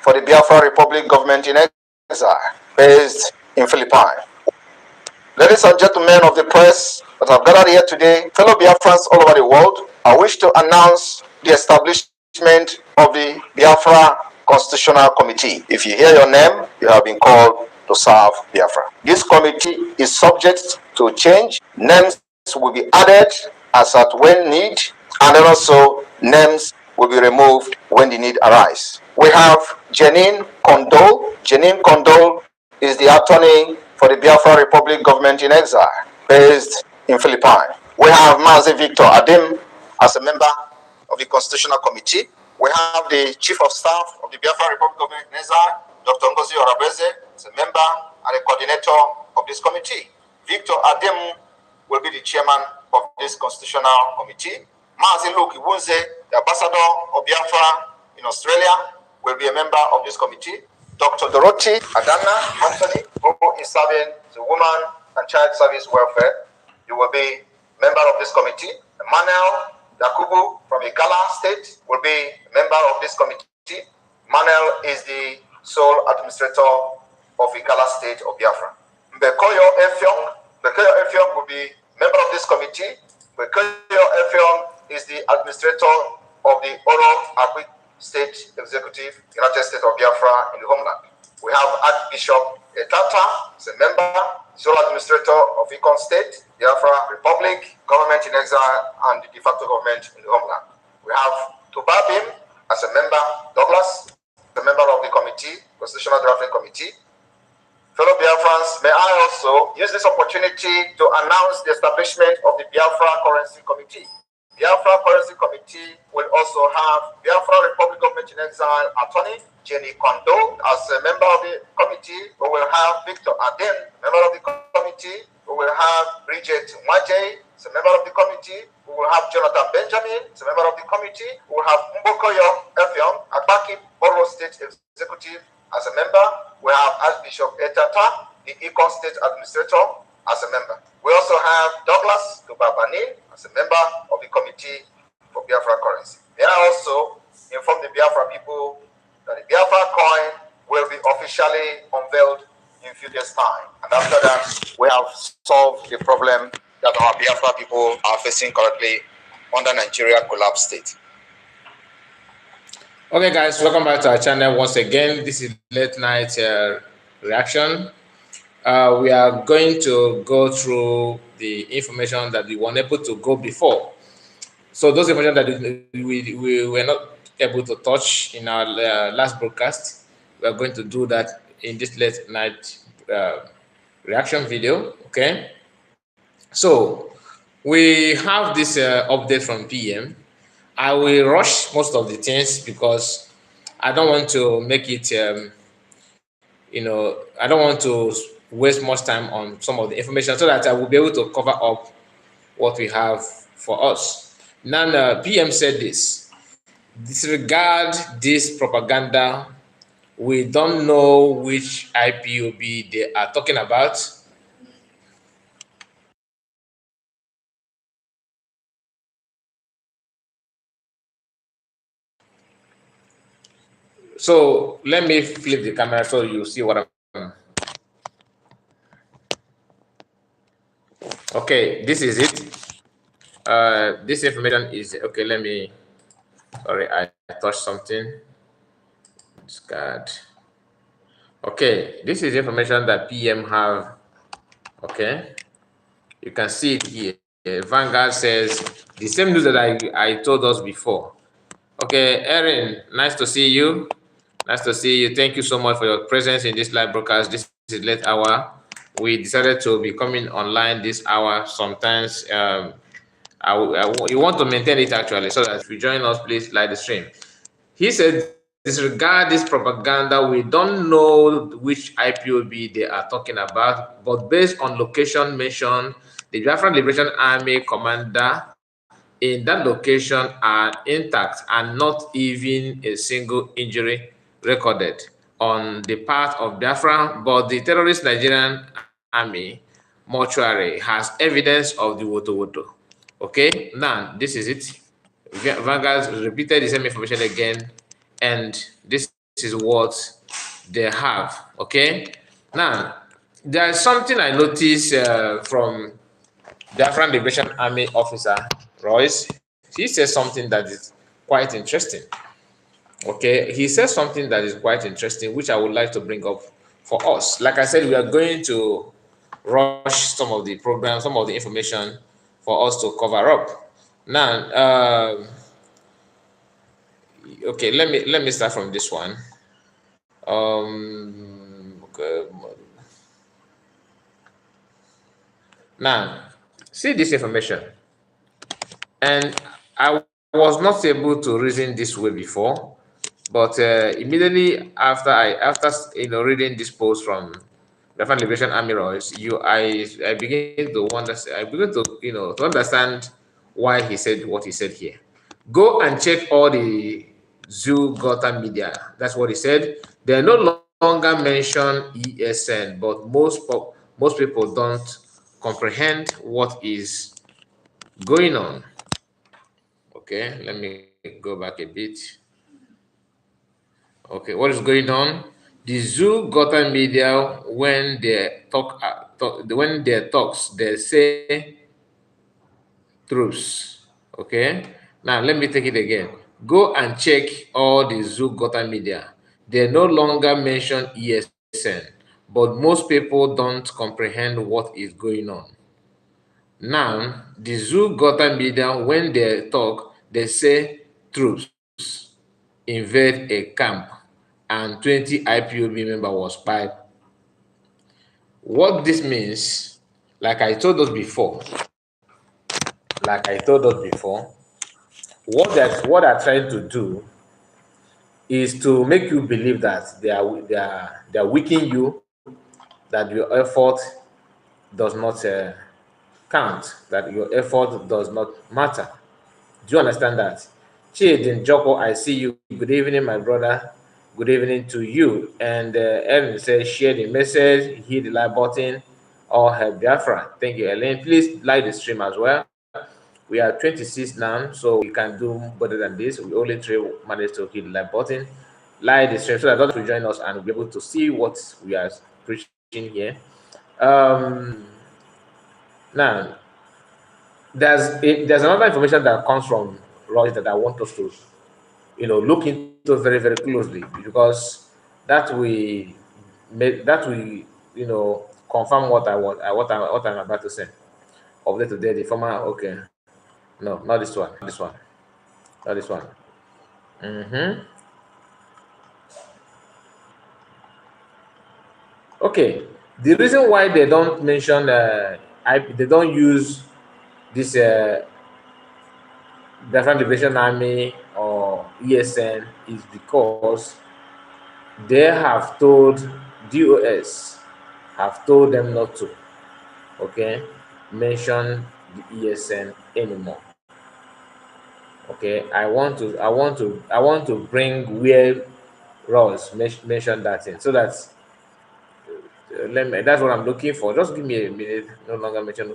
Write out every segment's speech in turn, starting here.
for the Biafra Republic government in exile, based in Philippines. Ladies and gentlemen of the press that have gathered here today, fellow Biafrans all over the world, I wish to announce the establishment of the Biafra Constitutional Committee. If you hear your name, you have been called to serve Biafra. This committee is subject to change. Names will be added as at when need, and then also names will be removed when the need arises. We have Janine Condol. Janine Condol is the attorney for the Biafra Republic government in exile, based in Philippines. We have Mazi Victor Adim as a member of the Constitutional Committee. We have the Chief of Staff of the Biafra Republic government in exile, Dr. Ngozi Orabeze, as a member and a coordinator of this committee. Victor Adim will be the chairman of this Constitutional Committee. Mazi Luke Iwunze, the ambassador of Biafra in Australia, will be a member of this committee. Dr. Dorothy Adana Anthony, who is serving the Women and Child Service Welfare, you will be member of this committee. Emmanuel Yakubu from Igala State will be a member of this committee. Manuel is the sole administrator of Igala State of Biafra. Bekoyo Effiong will be member of this committee. Bekoyo Effiong is the administrator of the Oro Akwi State Executive, United States of Biafra in the homeland. We have Archbishop Etata as a member, sole administrator of Econ State, Biafra Republic, government in exile, and the de facto government in the homeland. We have Tubabim as a member, Douglas, a member of the committee, Constitutional Drafting Committee. Fellow Biafrans, may I also use this opportunity to announce the establishment of the Biafra Currency Committee. Biafra Currency Committee will also have Biafra Republic Government in Exile attorney Jenny Kondo as a member of the committee. We will have Victor Aden, member of the committee. We will have Bridget Mwaje, as a member of the committee. We will have Jonathan Benjamin, as a member of the committee. We will have Mbokoyo Effiong, Akbaki Borough State Executive, as a member. We have Archbishop Etata, the Econ State Administrator, as a member. We also have Douglas Tubabani as a member of the committee for Biafra currency. May I also inform the Biafra people that the Biafra coin will be officially unveiled in a few days' time. And after that, we have solved the problem that our Biafra people are facing currently under Nigeria collapse state. Okay, guys, welcome back to our channel once again. This is late night reaction. We are going to go through the information that we weren't able to go before. So those information that we were not able to touch in our last broadcast, we are going to do that in this late night reaction video. Okay. So we have this update from PM. I will rush most of the things because I don't want to make it, I don't want to waste much time on some of the information so that I will be able to cover up what we have for us. Now, PM said this: disregard this propaganda. We don't know which IPOB they are talking about. So let me flip the camera so you see what I'm. Okay, this is it. This information is okay. Let me. Sorry, I touched something. Discard. Okay, this is information that PM have. Okay, you can see it here. Vanguard says the same news that I told us before. Okay, Erin, nice to see you. Nice to see you. Thank you so much for your presence in this live broadcast. This is late hour. We decided to be coming online this hour. Sometimes you want to maintain it actually, so that if you join us, please like the stream. He said, disregard this propaganda. We don't know which IPOB they are talking about, but based on location mentioned, the Biafran Liberation Army commander in that location are intact and not even a single injury recorded on the part of Biafra, but the terrorist Nigerian army mortuary has evidence of the woto. Okay, now this is it. Vanguard repeated the same information again, and this is what they have. Okay, now there is something I noticed from the Afghan Liberation Army officer Royce. He says something that is quite interesting. Okay, he says something that is quite interesting, which I would like to bring up for us. Like I said, we are going to rush some of the programs, some of the information for us to cover up. Now, okay, let me start from this one. Okay. Now, see this information, and I was not able to reason this way before, but immediately after reading this post from the African Liberation Army Royce, I begin to understand why he said what he said here. Go and check all the Zoo Gotham media. That's what he said. They no longer mention ESN, but most people don't comprehend what is going on. Okay, let me go back a bit. Okay, what is going on? The Zoo Gotham media, when they when they talks, they say truths. Okay, now let me take it again. Go and check all the Zoo Gotham media. They no longer mention ESN, but most people don't comprehend what is going on. Now, the Zoo Gotham media, when they talk, they say troops invade a camp and 20 IPOB member was killed. What this means, like I told us before, like I told us before, what they're trying to do is to make you believe that they are weakening you, that your effort does not count, that your effort does not matter. Do you understand that? Chidin Joko, I see you. Good evening, my brother. Good evening to you. And Ellen says, share the message, hit the like button, or help Biafra. Thank you, Ellen. Please like the stream as well. We are 26 now, so we can do better than this. We only three managed to hit the like button, like the stream, so that others will join us and be able to see what we are preaching here. Now, there's another information that comes from Royce that I want us to look into very very closely, because that we that we confirm what I'm about to say. Update today the former. Okay, no, not this one, not this one. Mm-hmm. Okay, the reason why they don't mention they don't use this Biafran Liberation Army or ESN is because they have told DOS have told them not to, okay, mention the ESN anymore. Okay, I want to bring where Ross mentioned that in, so that that's what I'm looking for. Just give me a minute. No longer mention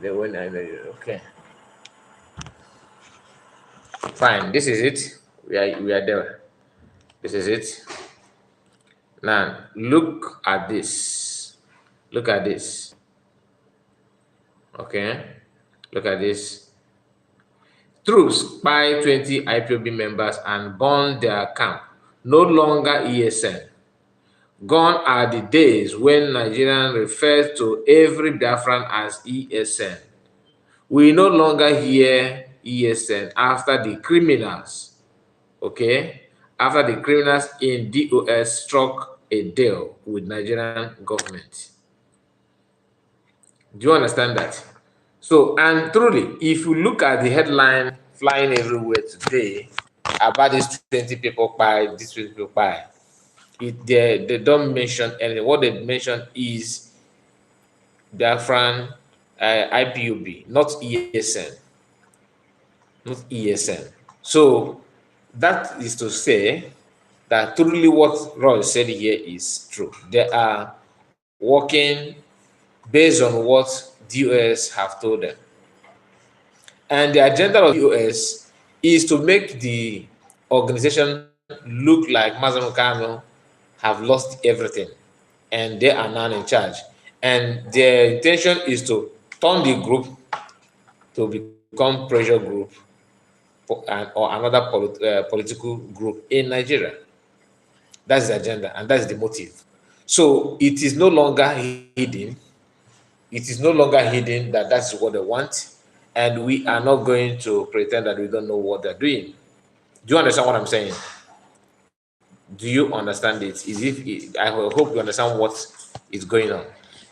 the when okay, fine. This is it. We are there. This is it. Now look at this. Look at this. Okay, look at this. Troops spy 20 IPOB members and burn their camp. No longer ESN. Gone are the days when Nigerians referred to every Biafran as ESN. We no longer hear ESN after the criminals, okay, after the criminals in DOS struck a deal with Nigerian government. Do you understand that? So, and truly, if you look at the headline flying everywhere today about these 20 people by these 20 people by, they don't mention anything. What they mention is Biafran IPUB, not ESN, not ESN. So that is to say that truly what Roy said here is true. They are working based on what DOS have told them. And the agenda of the US is to make the organization look like Mazam Kano have lost everything and they are now in charge. And their intention is to turn the group to become pressure group or another political group in Nigeria. That's the agenda and that's the motive. So it is no longer hidden. It is no longer hidden that that's what they want. And we are not going to pretend that we don't know what they're doing. Do you understand what I'm saying? Do you understand it? I hope you understand what is going on.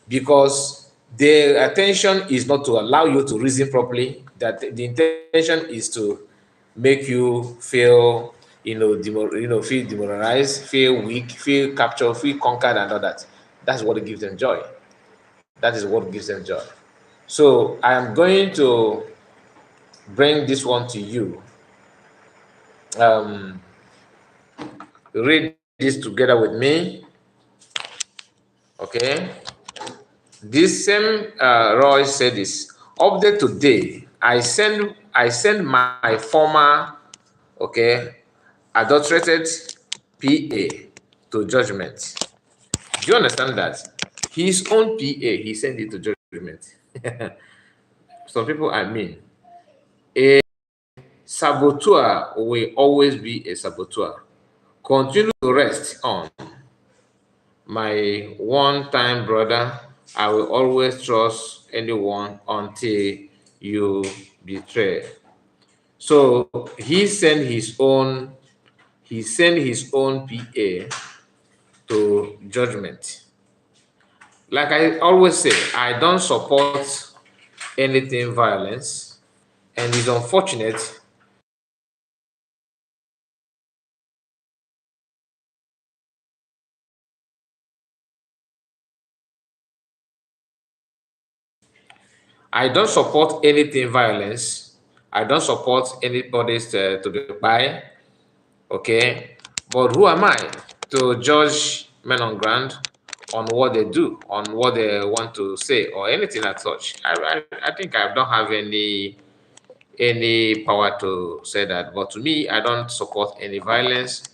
Because the attention is not to allow you to reason properly, that the intention is to make you feel, feel demoralized, feel weak, feel captured, feel conquered, and all that. That's what gives them joy. That is what gives them joy. So I am going to bring this one to you. Um, Read this together with me. Okay. This same Roy said this. Update today. I send my former, okay, adulterated PA to judgment. Do you understand that? His own PA, he sent it to judgment. Some people, I mean, a saboteur will always be a saboteur. Continue to rest on my one-time brother. I will always trust anyone until you betray. So he sent his own PA to judgment. Like I always say, I don't support anything violence, and it's unfortunate. I don't support anything violence. I don't support anybody's to be by. Okay, but who am I to judge men on ground on what they do, on what they want to say, or anything as such? I think I don't have any power to say that. But to me, I don't support any violence.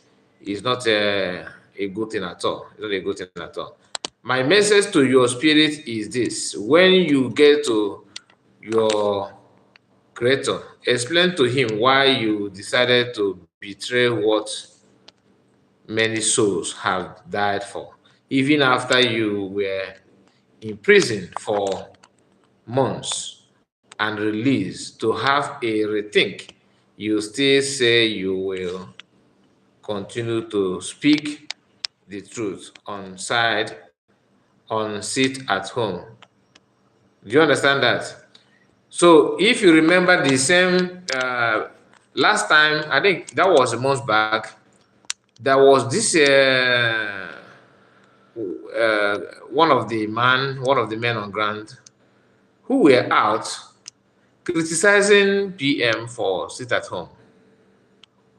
It's not a good thing at all. It's not a good thing at all. My message to your spirit is this: when you get to your creator, explain to him why you decided to betray what many souls have died for, even after you were imprisoned for months and released to have a rethink. You still say you will continue to speak the truth on sit at home. Do you understand that? So if you remember the same last time, I think that was a month back, there was this uh, one of the men on ground who were out criticizing PM for sit at home.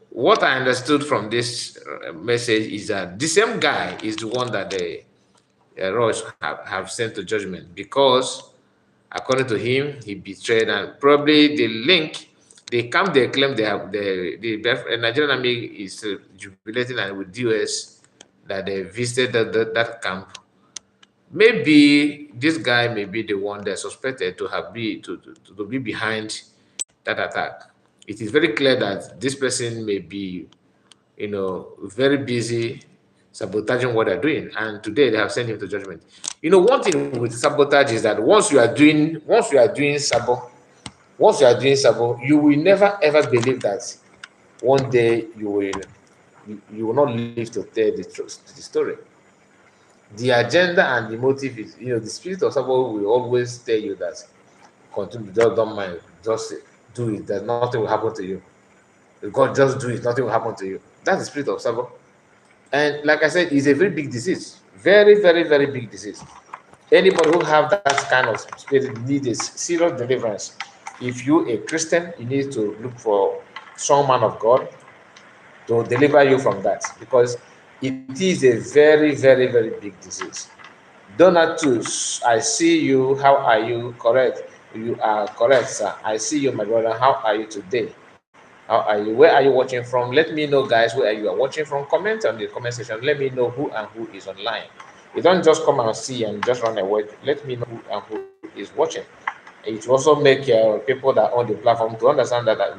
What I understood from this message is that the same guy is the one that the Royce have sent to judgment because, according to him, he betrayed, and probably the link, the camp they claim they have, the Nigerian army is jubilating and with US that they visited that camp. Maybe this guy may be the one that's suspected to have to be behind that attack. It is very clear that this person may be, very busy sabotaging what they're doing, and today they have sent him to judgment. One thing with sabotage is that once you are doing sabo, you will never ever believe that one day you will not live to tell the story. The agenda and the motive is, the spirit of sabo will always tell you that continue, just don't mind, just do it, that nothing will happen to you. God, just do it, nothing will happen to you. That's the spirit of sabo. And like I said, it's a very big disease. Very, very, very big disease. Anybody who have that kind of spirit needs a serious deliverance. If you a Christian, you need to look for strong man of God to deliver you from that, because it is a very, very, very big disease. Donatus, I see you. How are you? Correct. You are correct, sir. I see you, my brother. How are you today? How are you? Where are you watching from? Let me know, guys, where you are watching from. Comment on the comment section. Let me know who and who is online. You don't just come and see and just run away. Let me know who and who is watching. It will also make people that own the platform to understand that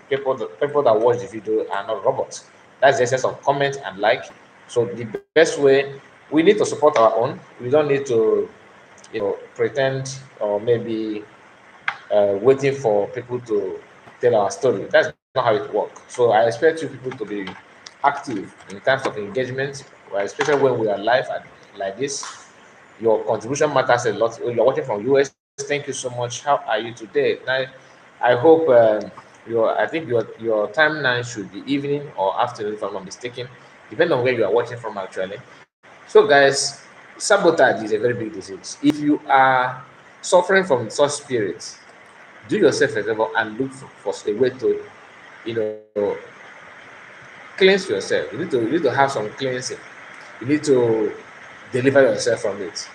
people that watch the video are not robots. That's the essence of comment and like. So the best way, we need to support our own. We don't need to, pretend or maybe waiting for people to tell our story. That's not how it works. So I expect you people to be active in terms of engagement, especially when we are live like this. Your contribution matters a lot. You're watching from US. Thank you so much. How are you today? Now, I hope I think your time now should be evening or afternoon, if I'm not mistaken, depending on where you are watching from actually. So, guys, sabotage is a very big disease. If you are suffering from such spirits, do yourself a favor and look for a way to, you know, cleanse yourself. You need to have some cleansing. You need to deliver yourself from it.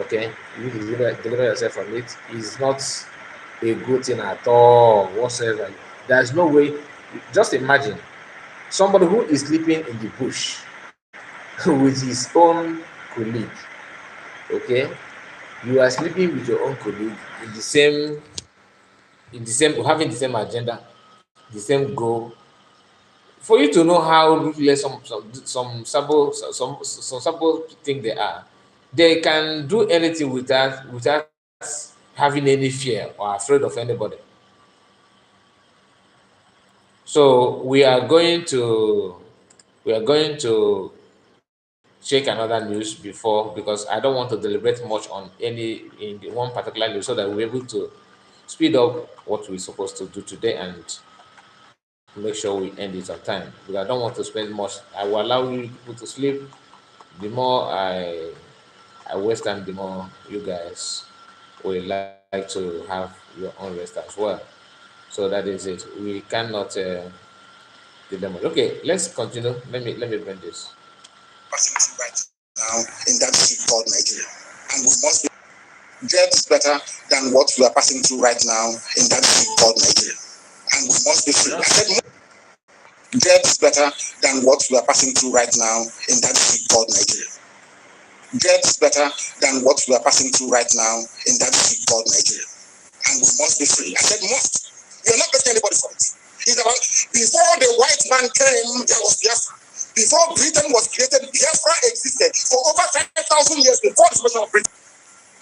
Okay, you need to deliver yourself from it. It's not a good thing at all whatsoever. There's no way. Just imagine somebody who is sleeping in the bush with his own colleague. Okay, you are sleeping with your own colleague in the same having the same agenda, the same goal. For you to know how ruthless some sabo think they can do anything without having any fear or afraid of anybody. So we are going to check another news before, because I don't want to deliberate much on any in the one particular news, so that we're able to speed up what we're supposed to do today and make sure we end it on time. Because I don't want to spend much. I will allow you people to sleep. The more I waste time, the more you guys will like to have your own rest as well. So that is it. We cannot do them. Okay, let's continue. Let me bring this. Passing through right now in that city called Nigeria. And we must be get better than what we are passing through right now in that city called Nigeria. And we must be free. I said get better than what we are passing through right now in that city called Nigeria. Get better than what we are passing through right now in that city called Nigeria. And we must be free. I said must. We are not begging anybody for it. It's about before the white man came, there was Biafra. Before Britain was created, Biafra existed for over 5,000 years before the creation of Britain.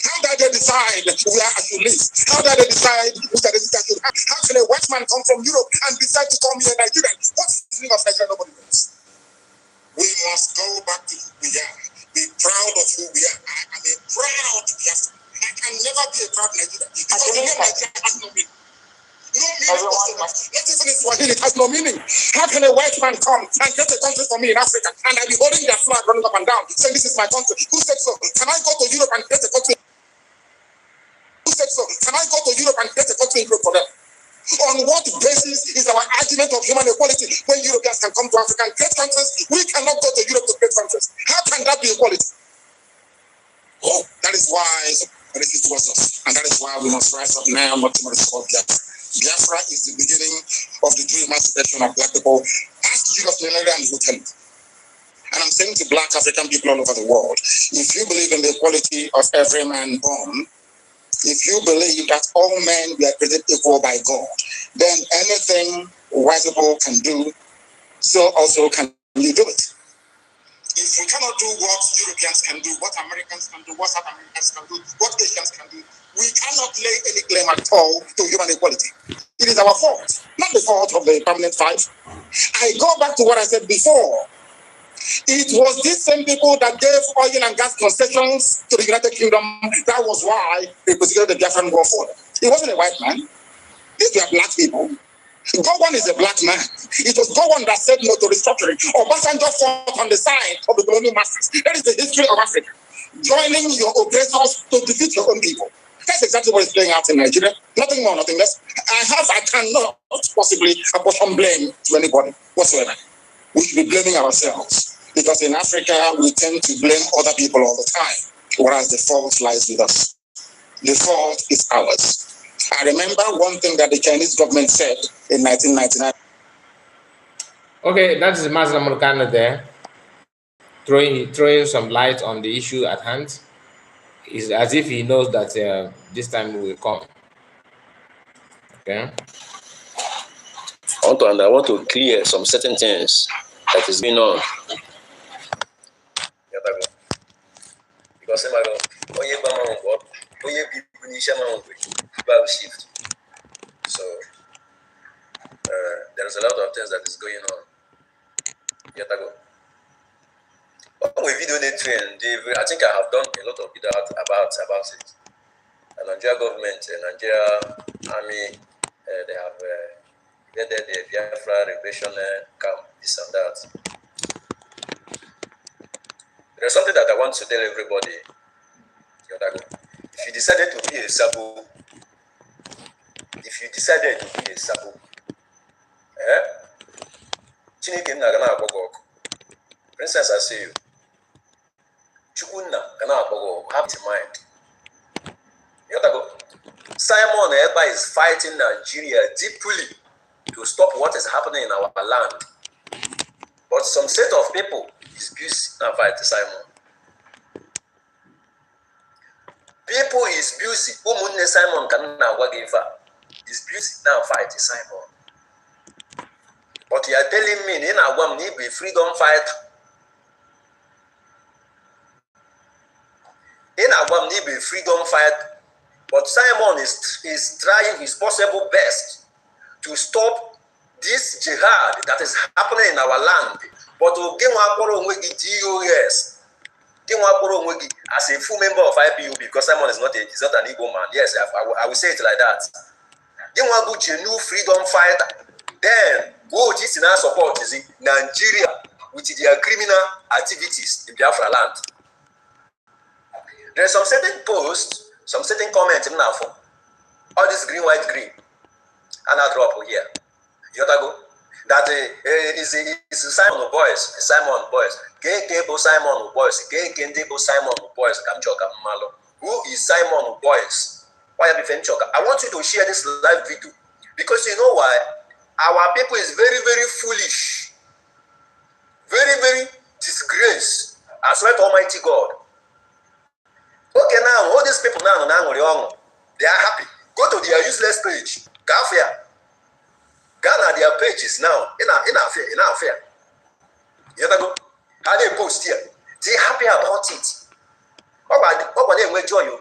How did they decide where I should live? How did they decide which identity I should have? How can a white man come from Europe and decide to call me a Nigerian? What is the meaning of Nigeria? Nobody knows. We must go back to who we are. Be proud of who we are. I am a proud Biafra. I can never be a proud Nigerian because the name Nigeria has no meaning. No meaning whatsoever. Not even in Swahili, it has no meaning. How can a white man come and get a country for me in Africa and I be holding their flag running up and down saying this is my country? Who said so? Can I go to Europe and get a country? Who said so? Can I go to Europe and get a country in Europe for them? On what basis is our argument of human equality when Europeans can come to Africa and create countries? We cannot go to Europe to create countries. How can that be equality? Oh, that is why it is towards us. And that is why we must rise up now, not tomorrow, to call Biafra. Biafra is the beginning of the true emancipation of black people. Ask Julius Nyerere and he will tell you. And I'm saying to black African people all over the world, if you believe in the equality of every man born, if you believe that all men were created equal by God, then anything white people can do, so also can you do it. If we cannot do what Europeans can do, what Americans can do, what South Americans can do, what Asians can do, we cannot lay any claim at all to human equality. It is our fault, not the fault of the permanent five. I go back to what I said before. It was these same people that gave oil and gas concessions to the United Kingdom. That was why they persecuted the Biafran war for. It wasn't a white man. These were black people. Gowon is a black man. It was Gowon that said no to restructuring. Obasanjo fought on the side of the colonial masters. That is the history of Africa. Joining your oppressors to defeat your own people. That's exactly what is playing out in Nigeria. Nothing more, nothing less. I cannot possibly apportion blame to anybody whatsoever. We should be blaming ourselves. Because in Africa, we tend to blame other people all the time. Whereas the fault lies with us. The fault is ours. I remember one thing that the Chinese government said in 1999. Okay, that is Master Mulkana there, throwing some light on the issue at hand. It's as if he knows that this time will come. Okay. I want to clear some certain things that is going on. Because shift. So there's a lot of things that is going on. Video I think I have done a lot of video about it. The Nigeria government, Nigeria army, they have invaded the Biafra liberation camp, this and that. There's something that I want to tell everybody. If you decided to be a Sabo, Princess, I see you. Chukunna cannot have the mind. Simon Eba is fighting Nigeria deeply to stop what is happening in our land. But some set of people is busy now fighting Simon. People is busy. Simon is busy now fighting Simon. But you are telling me in our need be freedom fighter. In our need be freedom fighter. But Simon is trying his possible best to stop this jihad that is happening in our land. But DOS, as a full member of IPU, because Simon is not an Igbo man. Yes, I will say it like that. Genuine freedom fighter. Then go this in our support is in Nigeria with their criminal activities in Biafra land. There's some certain posts, some certain comments now for all this green, white, green. And I drop here. That is Simon boys, Simon boys. Simon boys, Simon boys. Who is Simon boys? Why have you I want you to share this live video because you know why? Our people is very, very foolish, very, very disgraced. I swear to Almighty God. Okay, now all these people now they are happy. Go to their useless page. Ghana their pages now in our fair. How they post here? They happy about it. What they enjoy you?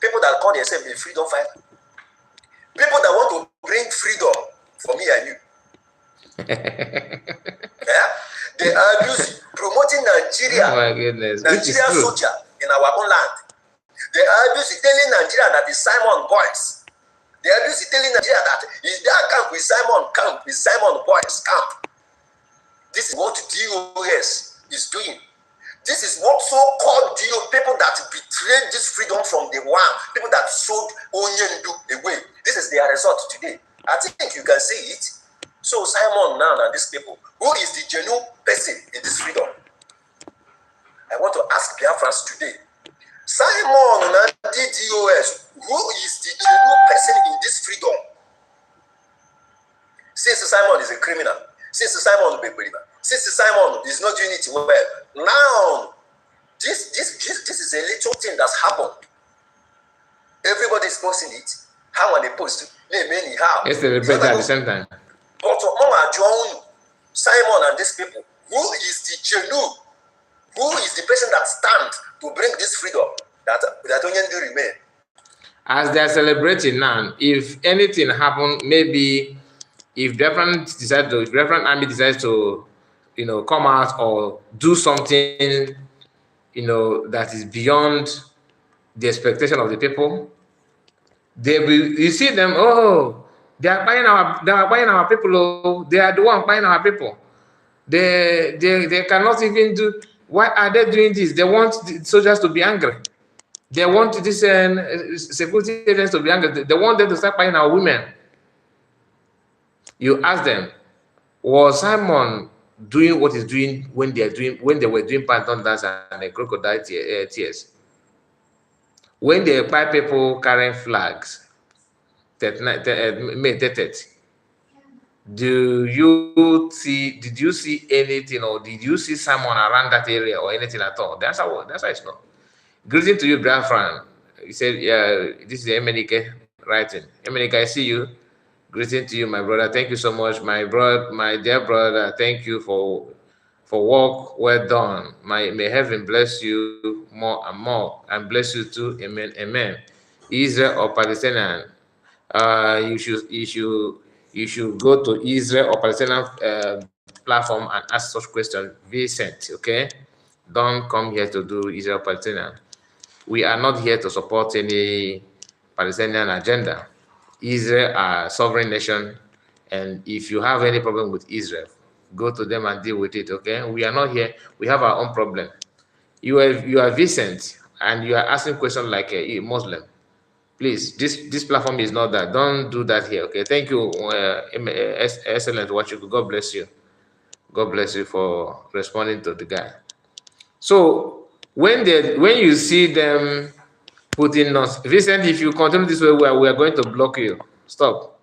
People that call themselves a freedom fighter. People that want to bring freedom for me and you. Yeah? They are busy promoting Nigeria. Oh my goodness. Nigeria soldier in our own land. They are busy telling Nigeria that is Simon boys. They are busy telling Nigeria that is their camp with Simon boys camp. This is what DOS is doing. This is what so-called people that betrayed this freedom from the one, people that sold Onyendu away. This is their result today. I think you can see it. So Simon now and these people, who is the genuine person in this freedom? I want to ask Biafrans today. Simon and DOS, who is the genuine person in this freedom? Since Simon is a criminal, since Simon is a believer, since Simon is not doing it well, now this is a little thing that's happened. Everybody is posting it. How are they posting? It's celebrated at the same time. But Mama John, Simon and these people, who is the genuine? Who is the person that stands to bring this freedom that only remain? As they are celebrating now, if anything happened, maybe if different army decides to, come out or do something, that is beyond the expectation of the people, you see them. Oh, they are buying our people. Oh, they are the one buying our people. They cannot even do. Why are they doing this? They want the soldiers to be angry. They want this security agents to be angry. They want them to start buying our women. You ask them, was Simon doing what he's doing when they were doing python dance and crocodile tears? When they buy people carrying flags, May 30th. Did you see anything, or did you see someone around that area or anything at all? The answer is no. Greeting to you, Biafran. He said, yeah, this is Emenike writing. Emenike, I see you. Greeting to you, my brother. Thank you so much, my dear brother. Thank you for work well done. May heaven bless you more and more, and bless you too. Amen. Amen. Israel or Palestinian, you should go to Israel or Palestinian platform and ask such questions. Vincent, okay? Don't come here to do Israel Palestinian. We are not here to support any Palestinian agenda. Israel are a sovereign nation, and if you have any problem with Israel, go to them and deal with it, okay? We are not here. We have our own problem. You are Vincent, and you are asking questions like a Muslim. Please, this platform is not that. Don't do that here, okay? Thank you, excellent watching. God bless you. God bless you for responding to the guy. So when you see them putting nonsense, Vincent, if you continue this way, we are going to block you. Stop.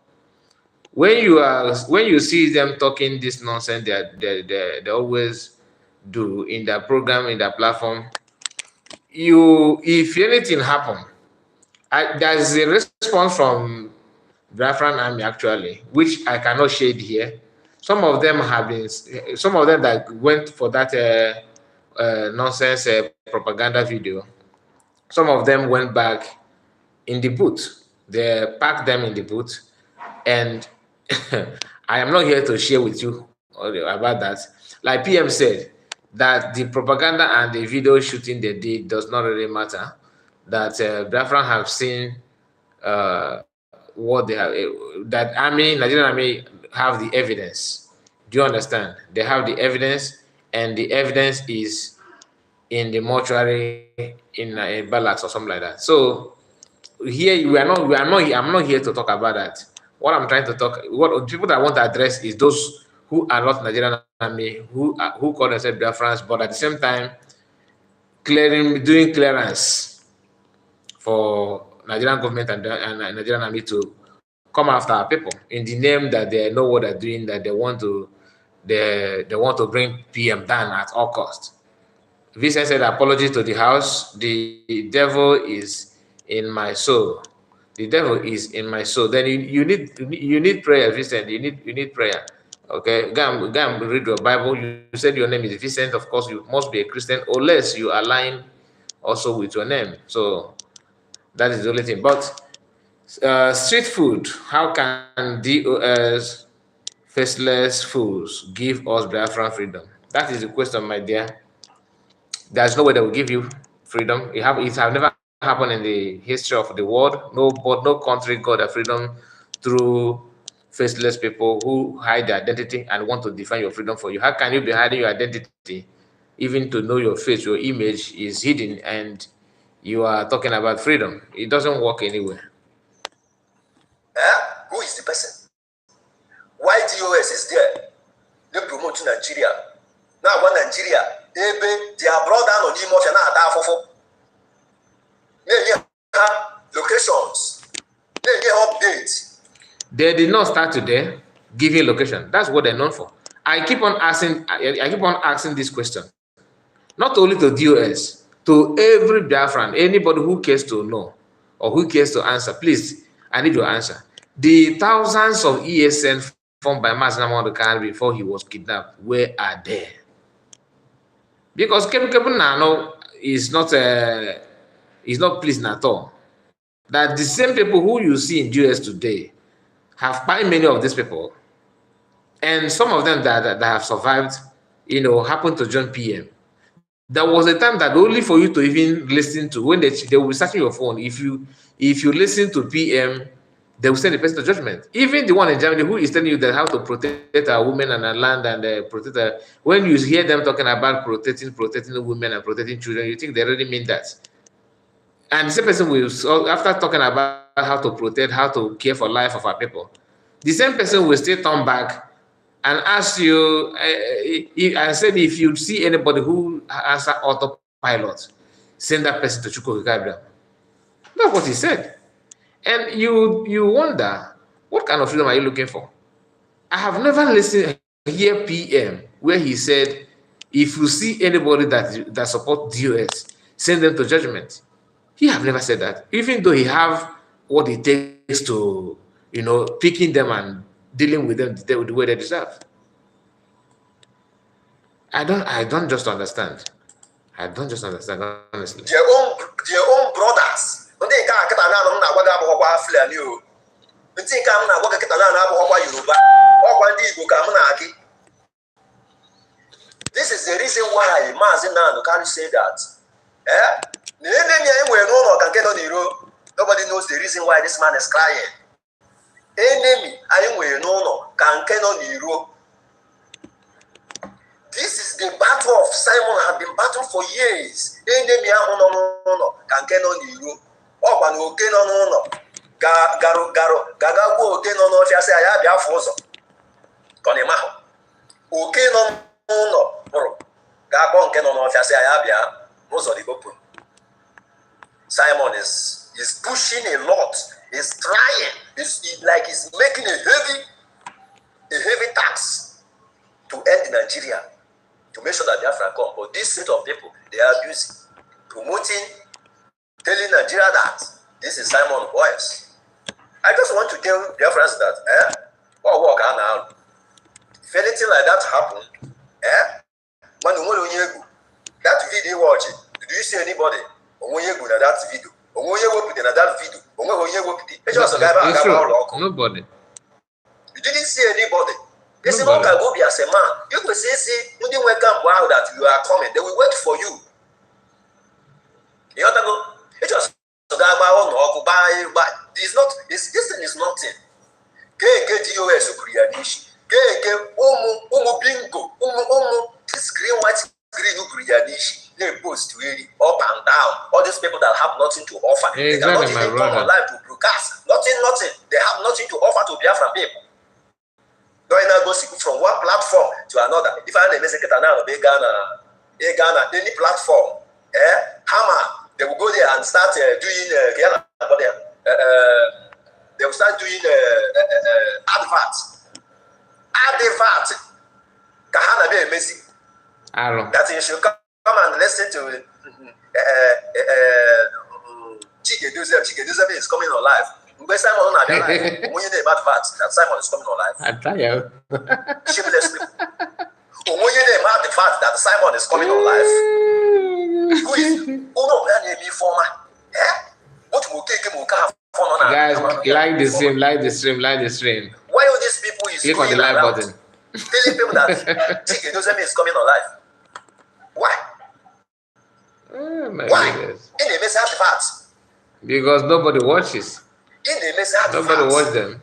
When you see them talking this nonsense, they always do in their program, in their platform. If anything happen, there's a response from Biafran Army actually, which I cannot shade here. Some of them that went for that nonsense propaganda video. Some of them went back in the booth. They packed them in the booth, and I am not here to share with you about that. Like PM said, that the propaganda and the video shooting they did does not really matter. That Biafran have seen what they have, that Nigerian army have the evidence. Do you understand? They have the evidence, and the evidence is in the mortuary in a barracks or something like that. So here I'm not here to talk about that. What I'm trying to what people that I want to address is those who are not Nigerian army, who call themselves Biafrans, but at the same time doing clearance for Nigerian government and Nigerian army to come after our people in the name that they know what they're doing, that they want to bring PM down at all costs. Vincent said, apology to the house. The devil is in my soul. The devil is in my soul. Then you need prayer, Vincent. You need prayer. Okay, go and read your Bible. You said your name is Vincent. Of course, you must be a Christian, unless you align also with your name. So that is the only thing. But street food, how can DOS faceless fools give us Biafran freedom? That is the question, my dear. There's no way that will give you freedom. It have never happened in the history of the world. No country got a freedom through faceless people who hide their identity and want to define your freedom for you. How can you be hiding your identity, even to know your face, your image is hidden, and you are talking about freedom? It doesn't work anywhere. Who is the person? Why DOS is there? They promote Nigeria. Now, one Nigeria, their brother no need much na ada afofo. Locations. Updates. They did not start today giving location. That's what they're known for. I keep on asking this question, not only to DOS, to every Biafran, anybody who cares to know or who cares to answer. Please, I need your answer. The thousands of ESN formed by Mazinamo Khan before he was kidnapped, where are they? Because Kebu Nano is not pleasing at all. That the same people who you see in US today have by many of these people, and some of them that have survived, happen to join PM. There was a time that only for you to even listen to, when they will be searching your phone, if you listen to PM, they will send the person to judgment. Even the one in Germany who is telling you that how to protect our women and our land and protect our, when you hear them talking about protecting women and protecting children, you think they really mean that. And the same person will, after talking about how to protect, how to care for life of our people, the same person will still turn back and ask you, I said, if you see anybody who answer autopilot, send that person to Chukwuka. That's what he said. And you wonder, what kind of freedom are you looking for? I have never listened hear PM where he said, if you see anybody that support DOS, send them to judgment. He have never said that, even though he have what it takes to, picking them and dealing with them the way they deserve. I don't just understand. I don't just understand, honestly. Their own brothers. Ndị nke a kịta na-anọ m na-agwa gị abụghọkwa Fulani o. Ndị nke a m na-agwa gị kịta na abụghọkwa Yoruba. Ọkwa ndị Igbo ka m na-agị. This is the reason why Maazị Nnamdi Kanu say that. Na enemy anyị nwere n'ụlọ ka nke nọ n'iro. Nobody knows the reason why this man is crying. Enemy anyị nwere n'ụlọ ka nke nọ n'iro. This is the battle of Simon have been battling for years. Enemy ahụ nọ n'ụlọ ka nke nọ n'iro. Ọkwa na oke nọ n'ụlọ gaga gbuo oke nọ n'ọfịa sị ya bịa afọ ụzọ. Ka ọ na-eme ahụ. Oke nọ n'ụlọ bụrụ ga-akpọ nke nọ n'ọfịa sị ya bịa n'ụzọ dị open. Simon is pushing a lot. He's trying. It's like he's making a heavy tax to end Nigeria, to make sure that Biafra come. But this set of people, they are abusing, promoting, telling Nigeria that this is Simon's voice. I just want to tell Biafrans that, if anything like that happened, that video watching, do you see anybody? That video. Nobody. You didn't see anybody. It's not going to be as a man. You could say, you didn't wake up wow that you are coming. They will wait for you. You know what I just it's not this thing is nothing. This green white green they post really up and down. All these people that have nothing to offer. They cannot even come online to broadcast. Nothing. They have nothing to offer to Biafran people. Don't go from one platform to another. If I name Ghana, any platform, Hammer, they will go there and start doing they will start doing advert. Kahana be amazing. That you should come and listen to Chike Duzebe is coming on live. Simon on live. When you know about that Simon is coming on live. I tell you. Shameless people. When you know about the fact that Simon is coming on live. Who is me former? What will take him? Guys, like the stream. Why all these people is click on the live button? Telling people that Chike Duzebe is coming on live. Why? Oh, why? In the mess artifacts. Because nobody watches. In the mess artifacts. Nobody watch them.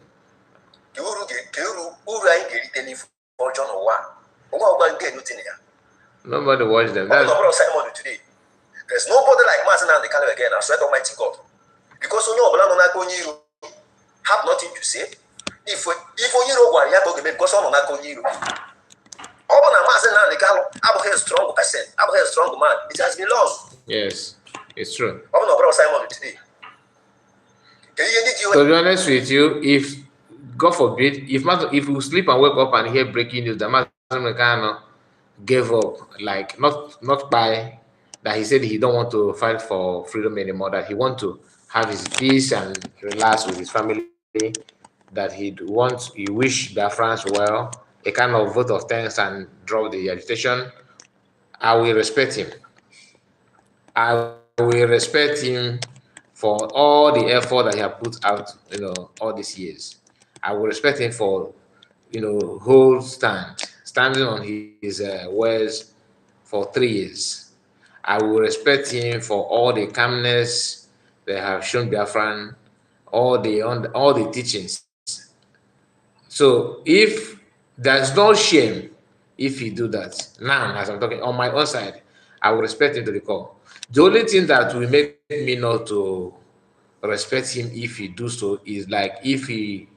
Nobody watch them. There's nobody like Mazen and the Caleb again. I swear to Almighty God. Because you know, have nothing to say. If you know what you have to because I'm not going to I'm a strong person. I'm a strong man. It has been lost. Yes, it's true. I'm not bro Simon today. To be honest with you, if God forbid, if you sleep and wake up and hear breaking news that Mazen gave up, like not by that he said he don't want to fight for freedom anymore, that he want to have his peace and relax with his family, that he wish Biafrans well, a kind of vote of thanks and drop the agitation, I will respect him. I will respect him for all the effort that he has put out, all these years. I will respect him for, standing on his words for 3 years. I will respect him for all the calmness they have shown Biafran, all the teachings. So if there's no shame if he do that, now as I'm talking on my own side, I will respect him to the core. The only thing that will make me not to respect him if he do so is like if he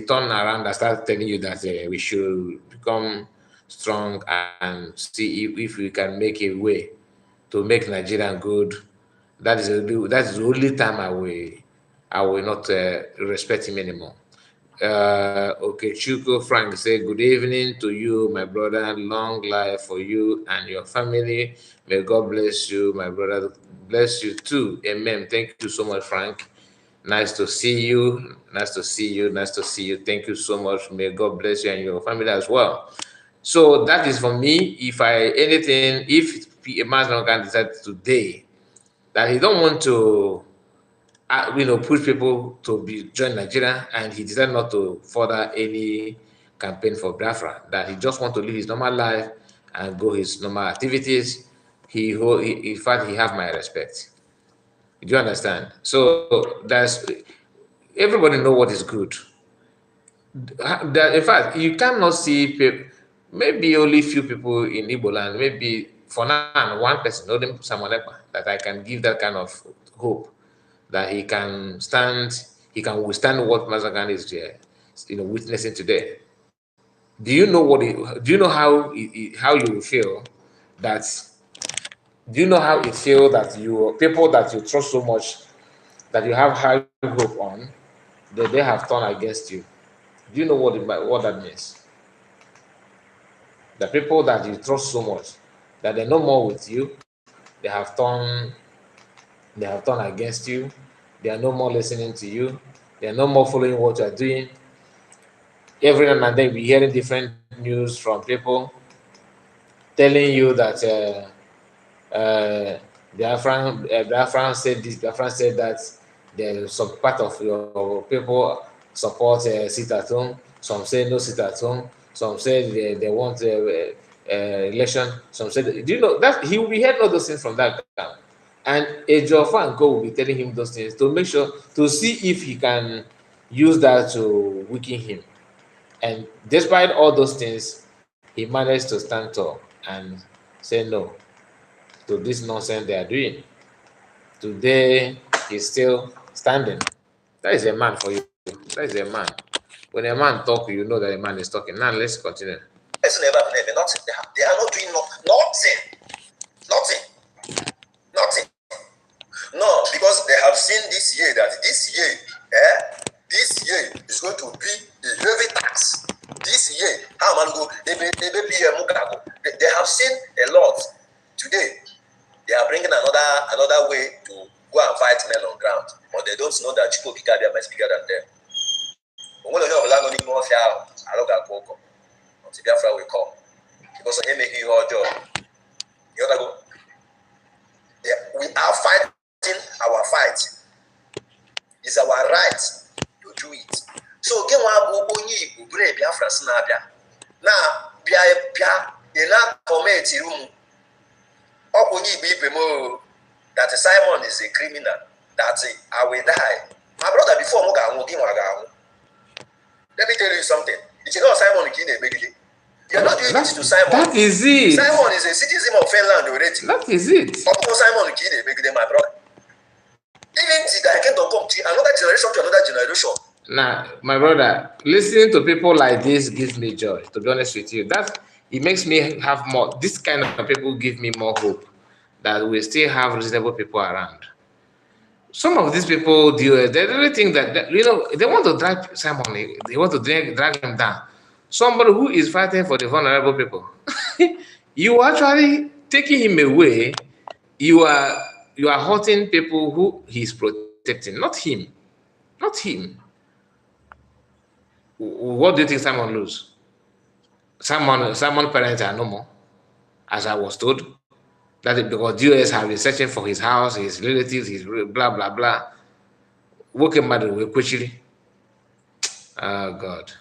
turn around and start telling you that we should become strong and see if we can make a way to make Nigeria good. That is the only time I I will not respect him anymore. Okay, Chuko Frank say, good evening to you, my brother. Long life for you and your family. May God bless you, my brother. Bless you too. Amen. Thank you so much, Frank. Nice to see you. Nice to see you. Nice to see you. Thank you so much. May God bless you and your family as well. So that is for me. If a man can decide today that he don't want to push people to be join Nigeria, and he decided not to further any campaign for Biafra. That he just want to live his normal life and go his normal activities. In fact, he have my respect. Do you understand? So that's everybody know what is good. In fact, you cannot see people, maybe only few people in Igbo land, maybe for now, one person, know them, Samonepa, that I can give that kind of hope that he can withstand what Mazagan is witnessing today. Do you know do you know how you will feel that, do you know how it feel that people that you trust so much, that you have high hope on, that they have turned against you? Do you know what that means? The people that you trust so much, that they're no more with you, they have turned against you, they are no more listening to you, they are no more following what you are doing. Every now and then we're hearing different news from people telling you that Biafran said this, Biafran said that. There's some part of your people support sit at home, some say no sit at home, some say they want election, some say, do you know that he will be hearing all those things from that camp? And a Jofa and Co will be telling him those things to make sure, to see if he can use that to weaken him. And despite all those things, he managed to stand tall and say no to this nonsense they are doing. Today, he's still standing. That is a man for you. That is a man. When a man talk, you know that a man is talking. Now let's continue. It's never been nothing. They are not doing nothing. No, because they have seen this year that this year is going to be a heavy tax. This year, they have seen a lot. Today, they are bringing another way to go and fight men on ground, but they don't know that Chico Bikabia is bigger than them. Until Biafra will come, because of him making your job. You gotta go. Yeah, we are fighting our fight. It's our right to do it. So get one only you brave Biafra Snabia. Now Bia in that community room. That Simon is a criminal, that I will die. My brother before let me tell you something. It's not Simon Kine. You're not doing it to Simon. That is it. Simon is a citizen of Finland already. That is it. Simon Kine, my brother. Even I can come to another generation. Now, my brother, listening to people like this gives me joy, to be honest with you. It makes me have more, this kind of people give me more hope that we still have reasonable people around. Some of these people, they really think that they want to drag Simon, they want to drag him down. Somebody who is fighting for the vulnerable people. You are actually taking him away. You are hurting people who he's protecting, not him. Not him. What do you think Simon lose? Simon parents are no more, as I was told. That is because US have been searching for his house, his relatives, his blah blah blah. Working mad with quickly. Oh God.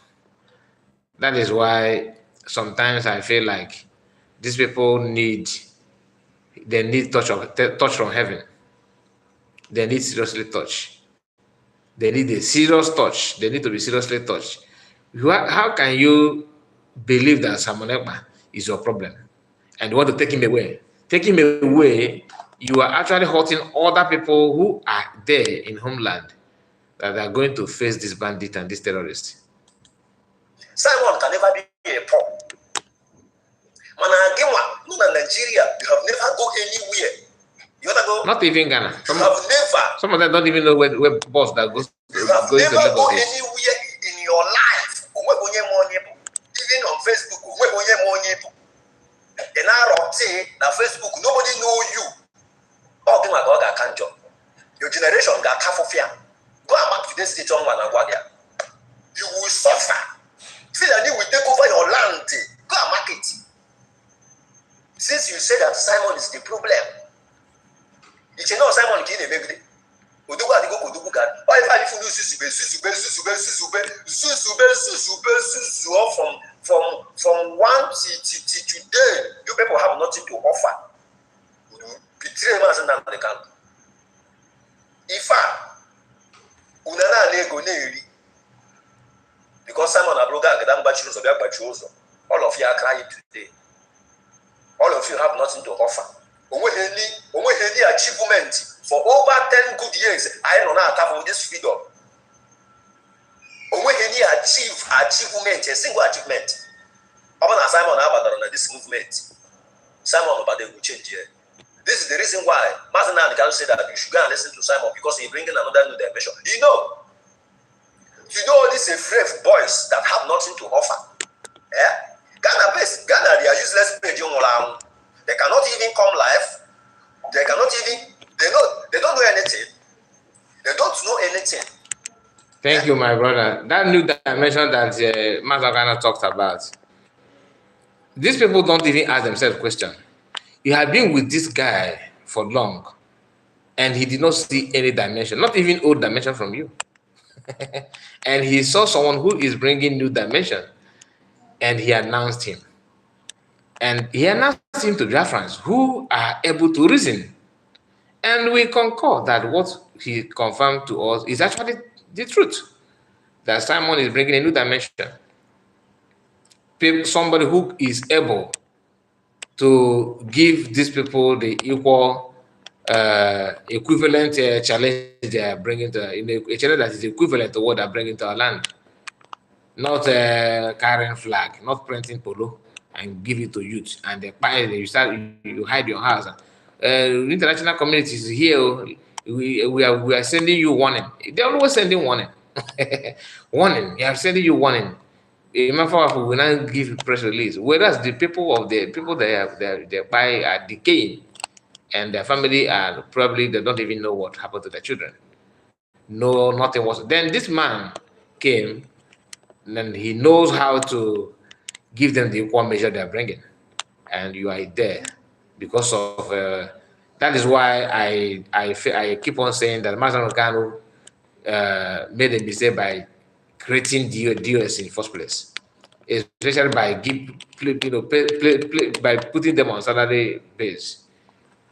That is why sometimes I feel like these people need touch from heaven. They need seriously touch. They need a serious touch. They need to be seriously touched. How can you believe that Simon Ekpa is your problem and you want to take him away? Take him away, you are actually hurting other people who are there in homeland that are going to face this bandit and this terrorist. Simon can never be a pawn. Man, in Nigeria, you have never go anywhere. You gotta go. Not even Ghana. Some of them don't even know where bus that goes. You have never gone anywhere in your life. Even on Facebook, and I say na Facebook, nobody know you. Oh, my God, I can't jump. Your generation got half of fear. Go and mark today's state on one and what you will suffer. Feel that you will take over your land. Go and mark it. Since you say that Simon is the problem, you know Simon can't make it. Uduga di go kudugu God. Why if I listen to susube from one to today, you people have nothing to offer. Betray us and the camp. If unana nego neri, because Simon Abroga Gadam Bachus of Yabachuzo, all of you are crying today. All of you have nothing to offer. Only achievement for over 10 good years. I don't know how to this freedom. Only achievement, a single achievement. Upon Simon Abaddon on this movement, Simon Abaddon will change here. This is the reason why Master can say that you should go and listen to Simon because he's bringing another new dimension. You know these brave boys that have nothing to offer. Yeah? Ghana, they are useless page. They cannot even come live. They cannot even. They don't know anything. They don't know anything. Thank you, my brother. That new dimension that Master Ghana talked about. These people don't even ask themselves questions. You have been with this guy for long, and he did not see any dimension, not even old dimension from you. And he saw someone who is bringing new dimension, and he announced him. And he announced him to Biafrans who are able to reason. And we concur that what he confirmed to us is actually the truth. That Simon is bringing a new dimension. Somebody who is able to give these people the equal, equivalent challenge they are bringing to, a challenge that is equivalent to what they are bringing to our land. Not carrying flag, not printing polo and give it to youth, and you hide your house. International communities here, we are sending you warning. They're always sending warning. Warning. They are sending you warning. Remember, we now give press release. Whereas the people they buy are decaying, and their family are probably they don't even know what happened to their children. No, nothing was. Then this man came, and he knows how to give them the equal measure they are bringing, and you are there because of that is why I keep on saying that Master Kanu made a mistake by creating DOS in the first place, especially by by putting them on salary base.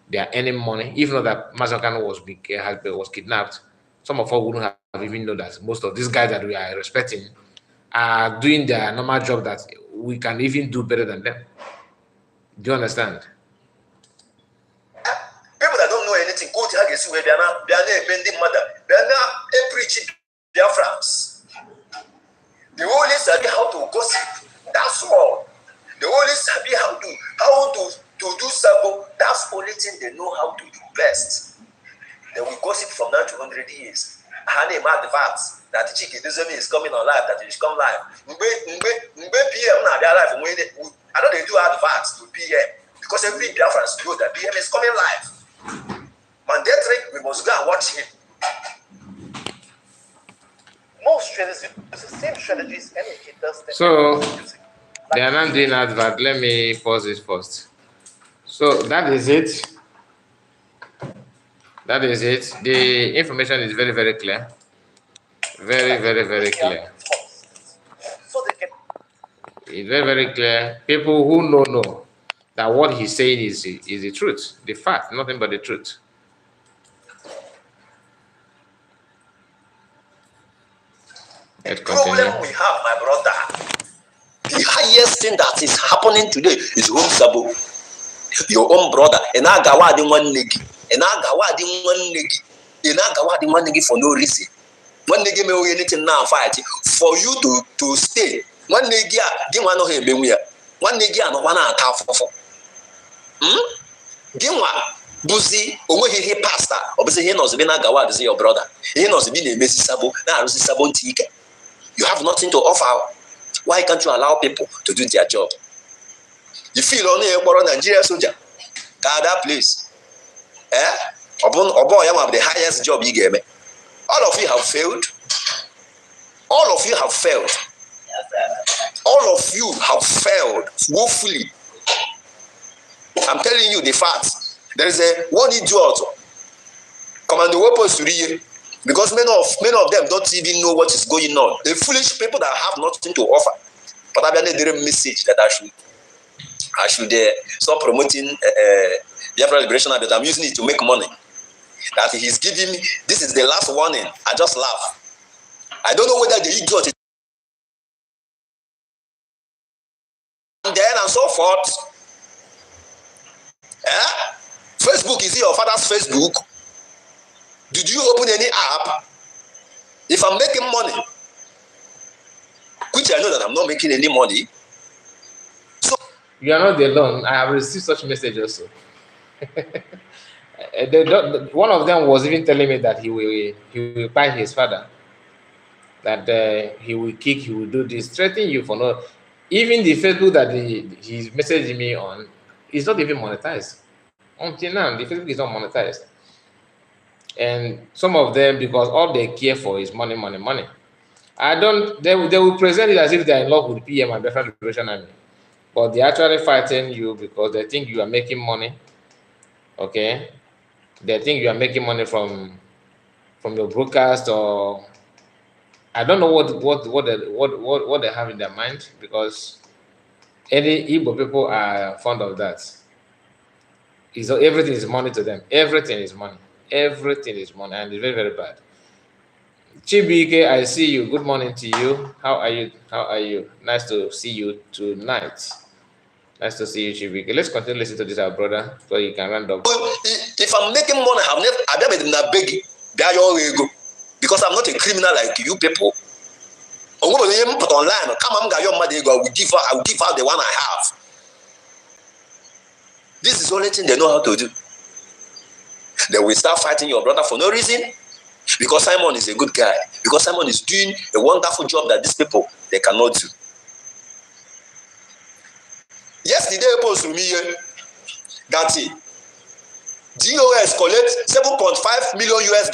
They are earning money. If not that Master Kanu was kidnapped, some of us wouldn't have even known that most of these guys that we are respecting are doing their normal job that we can even do better than them. Do you understand? People that don't know anything, go to Hagesu, they are not bending mother, they are not preaching their friends. They only study how to gossip. That's all. They only study how to do sabo. That's the only thing they know how to do best. They will gossip from now to 100 years. And they mark the facts that the chicken is coming on live, that it is come live. PM now they are live. I know they do adverts to PM because every Biafrans know that PM is coming live. Mandatory, we must go and watch him. Most strategies use the same strategies energy does. So they are not doing advert. Let me pause this first. So that is it. That is it. The information is very, very clear. Very, very, very clear. It's very, very clear. People who know that what he's saying is the truth, the fact, nothing but the truth. The problem we have, my brother, the highest thing that is happening today is home sabo. Your own brother, and I got one nigga, and I got one nigga, and I got one nigga for no reason. One nigga may anything now fight for you to stay. One nigga, give one of him, one nigga, and one attack for. Give one. Buzi onweghị ihe pastor ọ bụzi ihe nọzi na gawa adịzi your brother ihe nọzi bi na-emezi sabo na-arụzi sabo ntị ike. You have nothing to offer. Why can't you allow people to do their job? You feel only a Nigeria soldier that place the highest job you gave me. All of you have failed. All of you have failed. All of you have failed woefully. I'm telling you the facts. There is one idiot command the weapons to read because many of them don't even know what is going on. The foolish people that have nothing to offer. But I have a message that I should stop promoting Biafra liberation, but I'm using it to make money. That he's giving me. This is the last warning. I just laugh. I don't know whether the idiot is and then and so forth. Facebook, is it your father's Facebook? Did you open any app? If I'm making money, which I know that I'm not making any money. So you are not alone. I have received such messages also. One of them was even telling me that he will buy his father. That he will kick, he will do this, threatening you for no. Even the Facebook that he's messaging me on is not even monetized. Until now, the Facebook is not monetized. And some of them, because all they care for is money, money, money. They will present it as if they are in love with PM and Biafra Liberation Army. But they're actually fighting you because they think you are making money. Okay? They think you are making money from your broadcast, or I don't know what they have in their mind, because any Igbo people are fond of that. Everything is money to them. Everything is money. Everything is money, and it's very, very bad. Chibike, I see you. Good morning to you. How are you? How are you? Nice to see you tonight. Nice to see you, Chibike. Let's continue listening to this, our brother, so you can round up. If I'm making money, I've never been a beg because I'm not a criminal like you people. Put online, come on, I will give out the one I have. This is the only thing they know how to do. They will start fighting your brother for no reason. Because Simon is a good guy. Because Simon is doing a wonderful job that these people, they cannot do. Yesterday, post to me that GOS collect $7.5 million US.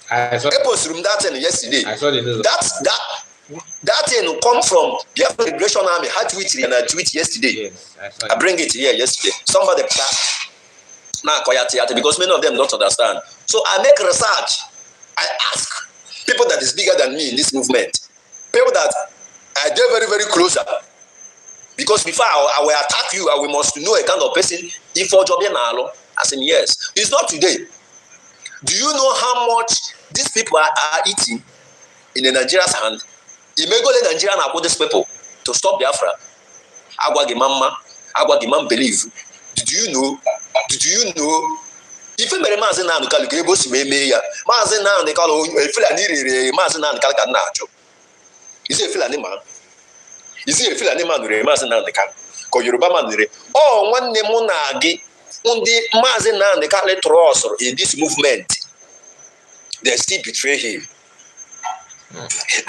I saw that yesterday. I saw the news. That thing come from Biafra Liberation Army. I tweeted and I tweeted yesterday. Yes, I bring it here yesterday. Somebody now because many of them don't understand. So I make research. I ask people that is bigger than me in this movement, people that are very, very closer. Because before I will attack you, I will must know a kind of person. If for job I said yes. It's not today. Do you know how much these people are eating in the Nigeria's hand? You may go to Nigeria and put these people to stop Biafra. Agwa Gimam believe. Did you know? If you may imagine now, the calculable may Mazin now, they call a Filani, Mazin and Calcanacho. Is it a Filani man? Is it a Filani man? Mazin and the Cal? Call Yoruba man. Oh, one Nemonagi, Undi Mazin and the Calitross in this movement. They still betray him.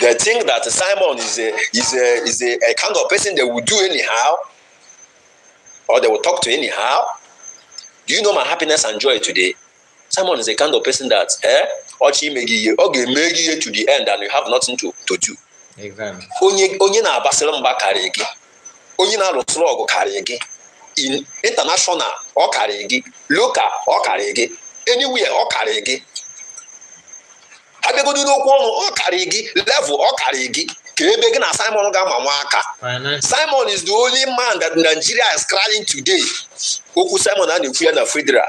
They think that Simon is a kind of person they will do anyhow, or they will talk to anyhow. Do you know my happiness and joy today? Simon is a kind of person that Ochi Megi to the end, and you have nothing to do. Exactly. Onye na Barcelona karigi, onye na Roslogo karigi, in international or karigi, local or karigi, anywhere or karigi. Abego do no or karigi, level or karigi. Simon is the only man that Nigeria is crying today. Oku Simon and the Federal.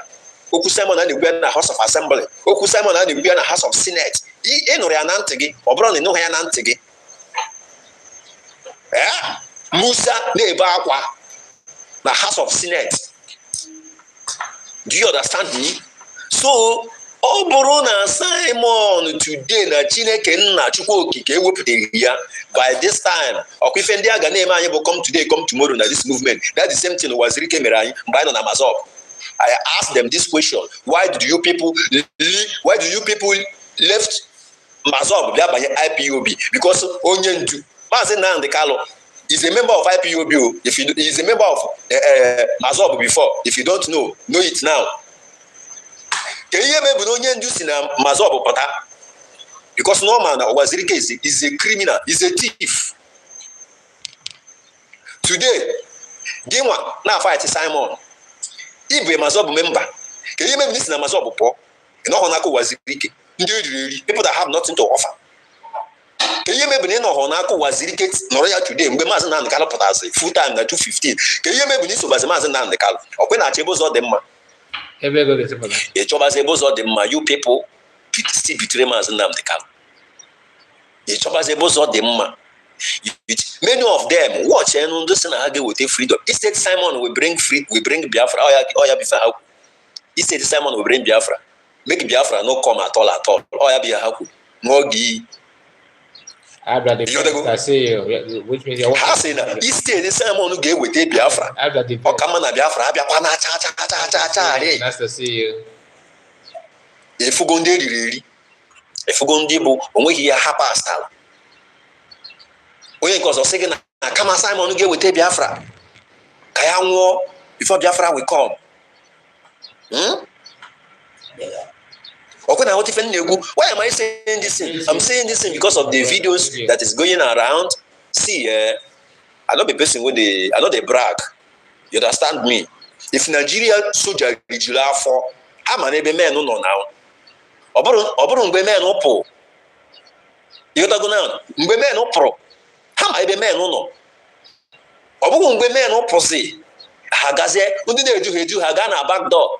Oku Simon and the House of Assembly. Oku Simon and the House of Senate. No Musa Nebakwa, the House of Senate. Do you understand me? So ọ bụrụ na Simon today na Chineke nna Chukwu okike ewepụtaghị ya by this time ọkwa ife ndị a ga na-eme anyị bụ come today come tomorrow na this movement. That's the same thing Wazirike mere anyị mgbe anyị nọ na Mazọb. I asked them this question: why do you people left Mazọb bịa banye IPOB? Because onye ndu Maazị Nnamdi Kalu is a member of IPOB. If he is a member of Mazọb before, if you don't know it now. Ka ihe mebụ na onye ndu si na Mazọb pụta, because normal na Wazirike is a criminal, is a thief. Today, gịnwa na fight Simon, ibe Mazọb member. Ka ihe mebụ na si na Mazọb pụọ, ịnọghọ n'aka Wazirike, ndị eriri, people that have nothing to offer. Ka ihe mebụ na ịnọghọ n'aka Wazirike nọrọ ya today mgbe Maazị Nnamdi Kalu pụtazi full time na 215. Ka ihe mebụ na isobazi Maazị Nnamdi Kalu, ọkwe na-achọ ebe ụzọ dị mma. Ịchọbazi ebe ụzọ dị mma, you people still betray Maazị Nnamdi Kalu. Ịchọbazi ebe ụzọ dị mma. Many of them watch and si na ha ga-eweta freedom. He said Simon will bring Biafra. Oya bifa ha. He said Simon will bring Biafra. Make Biafra no come at all. Oya biya ha. Ngogi. Which means ha say na he said Simon ga-eweta Biafra. Ọ ka mma na Biafra abịakwa na cha. Nice to see you. Efugo ndị eriri. Efugo ndị bụ onweghị ya ha pastala. Onye nke ọzọ sị gị na kama Simon ga-eweta Biafra ka ya nwụọ before Biafra will come. Okay, now what if why am I saying this thing? I'm saying this thing because of the videos that is going around. See, I know the person with I know they brag. You understand me? If Nigeria soldier regular for, I'm an able man no now. Oburu mgbe men opo. You don't go now. Mgbe men opro. I'm able man no. Oburu mgbe men opo si. Hagaze, ndị na-eju ha ga na back door.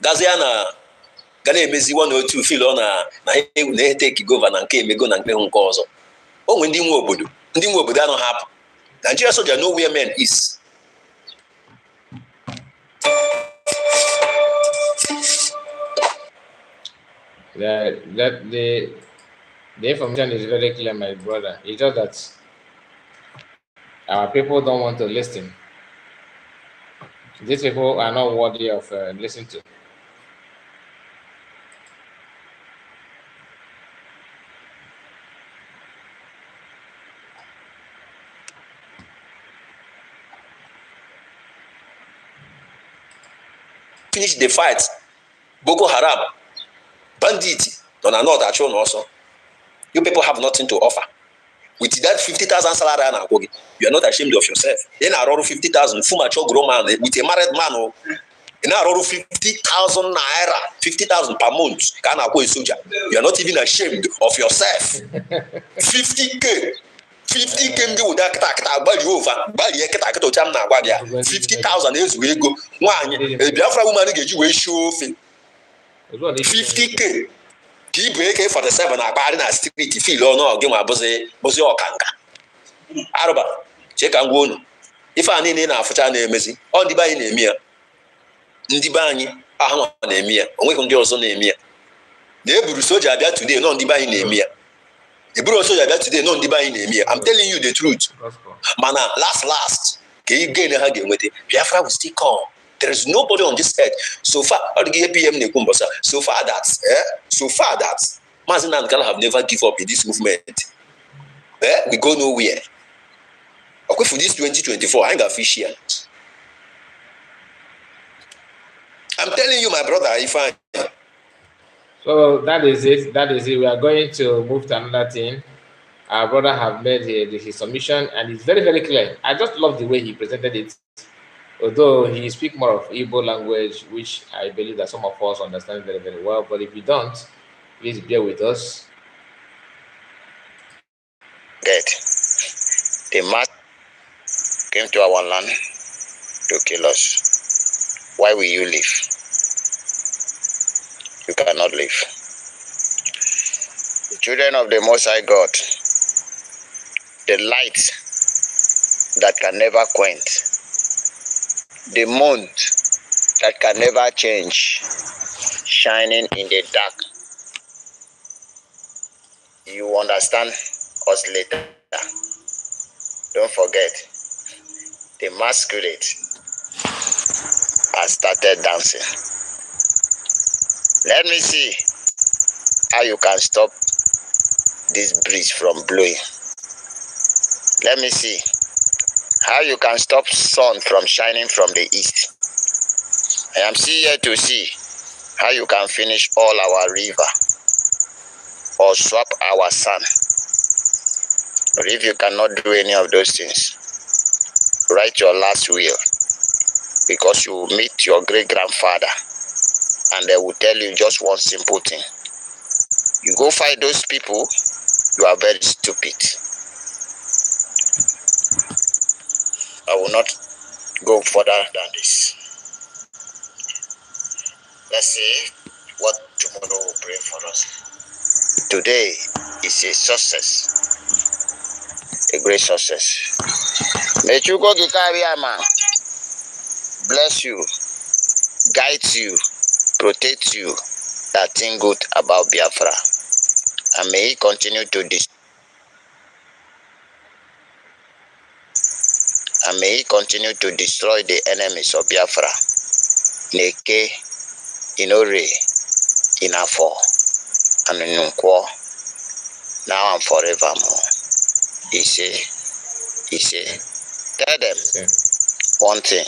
Gazie na gana emezi 102 feel ọ na take governor nke emego na nke ọzọ. Onwe ndị nwe obodo anọ hapụ. Nigeria soldier know where men is. The information is very clear, my brother. It's just that our people don't want to listen. These people are not worthy of listening to. Finish the fight. Boko Haram, bandits, on a north actual also. You people have nothing to offer. With that 50,000 salary, you are not ashamed of yourself. Then I roll 50,000 full mature grown man with a married man. And I roll 50,000 naira, 50,000 per month. Can I go a soldier? You are not even ashamed of yourself. 50K. 50K ndị ụda kịta agbali over gbali ekịta kịta ocham na agwa ya 50,000 ezu ego nwaanyị Biafra woman ga-eji wee show ofe 50K ka ibu AK-47 na-agbagharị na street fil ọnụ gị ma bụzi ọkanga arụba cheka ngwa unu ife a niile na-afụcha na-emezi ọ ndị be anyị na-eme ya ndị be anyị ahụ na-eme ya onweghị ndị ọzọ na-eme ya na-eburu soja abịa today nọ ndị be anyị na-eme ya eburu soja abịa today nọ ndị be anyị na-eme ya I'm telling you the truth mana last ka ị gain ha ga-enweta Biafra will still come. There is nobody on this earth so far so far that Maazị Nnamdi Kalu have never give up in this movement. We go nowhere. Okay, for this 2024 I ain't got fish here. I'm telling you, my brother, if I So that is it. We are going to move to another thing. Our brother have made his submission, and it's very, very clear. I just love the way he presented it. Although he speaks more of Igbo language, which I believe that some of us understand very, very well. But if you don't, please bear with us. Good. The mass came to our land to kill us. Why will you leave? You cannot leave. The children of the Most High God, the light that can never quench, the moon that can never change, shining in the dark. You understand us later. Don't forget, the masquerade has started dancing. Let me see how you can stop this breeze from blowing. Let me see how you can stop sun from shining from the east. I am still here to see how you can finish all our river or swap our sand. But if you cannot do any of those things, write your last will, because you will meet your great-grandfather and they will tell you just one simple thing. You go fight those people, you are very stupid. I will not go further than this. Let's see what tomorrow will bring for us. Today is a success, a great success. May Chuko Gikariama bless you, guide you, protect you, that think good about Biafra. And may he continue to destroy the enemies of Biafra. Neke, Inore, Inafo, and Nunkwo, now and forevermore. He say, tell them one thing,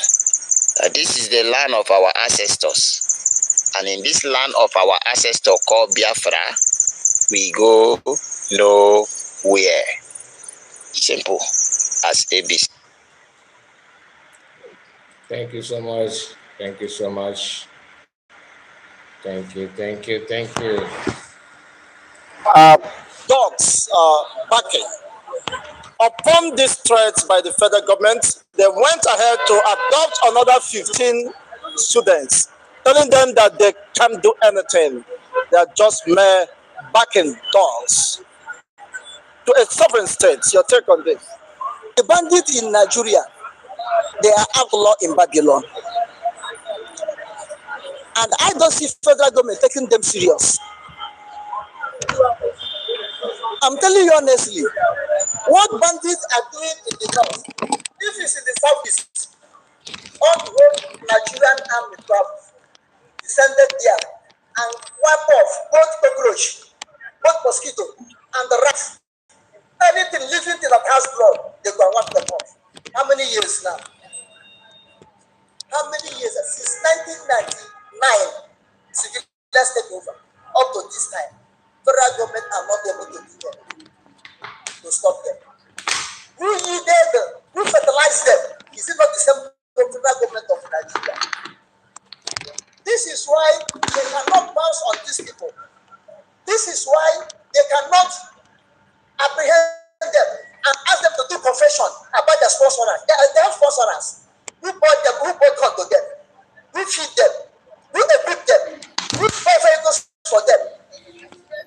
that this is the land of our ancestors. And in this land of our ancestor called Biafra, we go nowhere. Simple as ABC. Thank you so much. Thank you so much. Thank you. Dogs barking. Upon this threat by the federal government, they went ahead to adopt another 15 students, telling them that they can't do anything. They are just mere barking dogs. To a sovereign state, your take on this? The bandits in Nigeria, they are outlaw in Babylon. And I don't see federal government taking them serious. I'm telling you honestly, what bandits are doing in the north, if it's in the southeast, all the whole Nigerian army descended there and wipe off both cockroach, both mosquito, and the rats. Anything living thing that has blood, they go and wipe them off. How many years now? How many years? Since 1999, civilians take over. Up to this time, federal government are not able to do them, to stop them. Who needed them? Who fertilized them? Is it not the same federal government of Nigeria? This is why they cannot bounce on these people. This is why they cannot apprehend them and ask them to do confession about their sponsorers. They have sponsorers. Who bought them? Who bought gun to them? Who feed them? Who equip them? Who buy vehicles for them?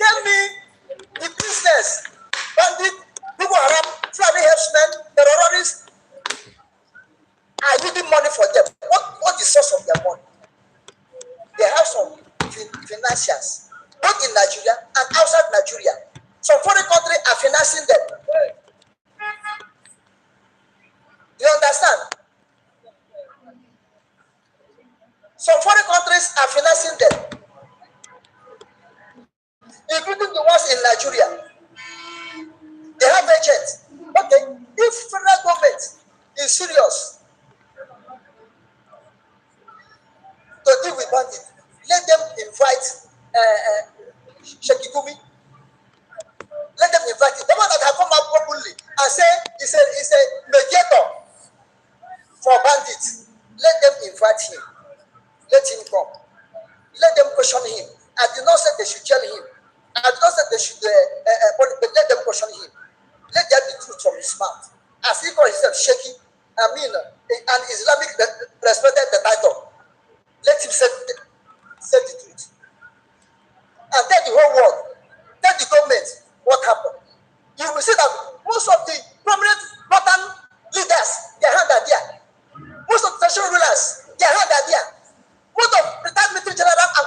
Tell me the business, bandit, Boko Haram, Fulani herdsmen, terrorists are using money for them. What is the source of their money? They have some financiers, both in Nigeria and outside Nigeria. Some foreign countries are financing them. Do you understand? Some foreign countries are financing them, including the ones in Nigeria. They have agents. Okay, if federal government is serious to deal with bandits, let them invite Shekigumi. Let them invite him. The one that have come out openly and say he's a mediator for bandits. Let them invite him. Let him come. Let them question him. I did not say they should jail him. I did not say they should, but let them question him. Let there be truth from his mouth. As he called himself shaky, and Islamic respected the title. Let him say the truth. And tell the whole world, tell the government what happened. You will see that most of the prominent northern leaders, their hands are there. Most of the traditional rulers, their hands are there. Most of retired military general and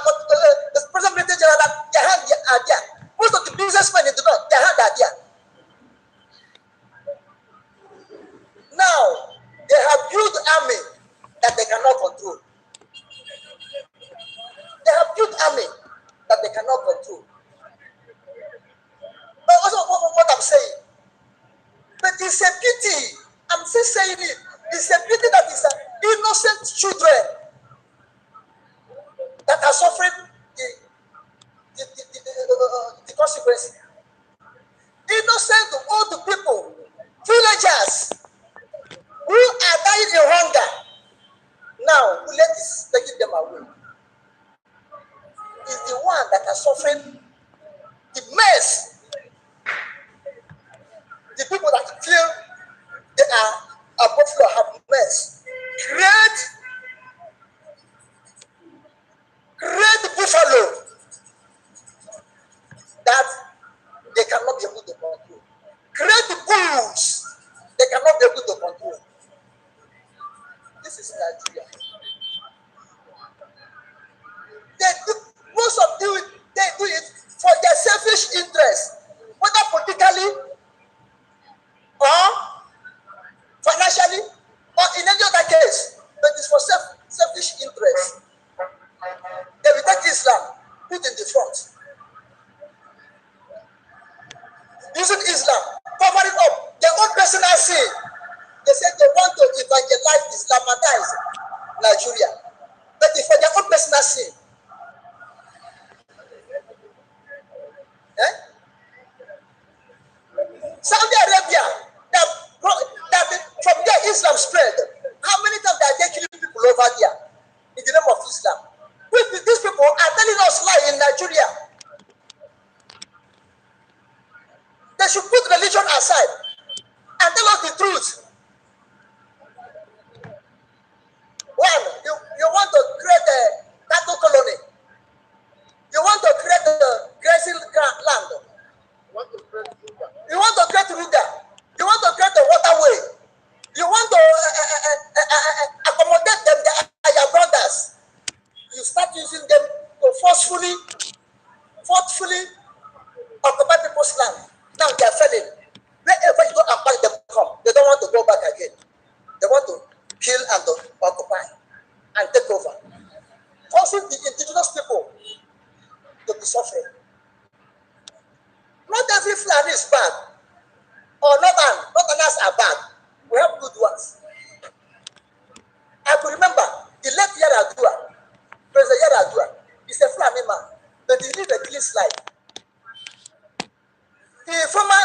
businessmen in the north, they had the idea. Now, they have built army that they cannot control. They have built army that they cannot control. But also, what I'm saying, but it's a pity. I'm still saying it. It's a pity that it's innocent children that are suffering the consequences. Innocent old people, villagers who are dying in hunger. Now, who let is taking them away is the one that are suffering the mess. The people that feel they are above floor have mess. Great buffalo that they cannot be able to control. Great bulls they cannot be able to control. This is Nigeria. Most of them they do it for their selfish interest, whether politically or financially or in any other case, but it's for selfish interest. They will take Islam, put in the front. Using Islam, covering up their own personal sin. They say they want to evangelize, Islamatize Nigeria, but it's for their own personal sin. Saudi Arabia, that from there Islam spread. How many times are they killing people over there in the name of Islam? These people are telling us lie in Nigeria. They should put religion aside and tell us the truth. One, you want to create a cattle colony. You want to create a grazing land. You want to create Ruga. You want to create a waterway. You want to accommodate them, they are your brothers. You start using them to forcefully occupy people's land. Now they are failing. Wherever you go and find them come, they don't want to go back again. They want to kill and to occupy and take over, forcing the indigenous people to be suffering. Not every Fulani is bad, or Northerners are bad. We have good ones. I could remember the late Yaradua, President Yaradua, is a Fulani man, but he lived a clean life. The former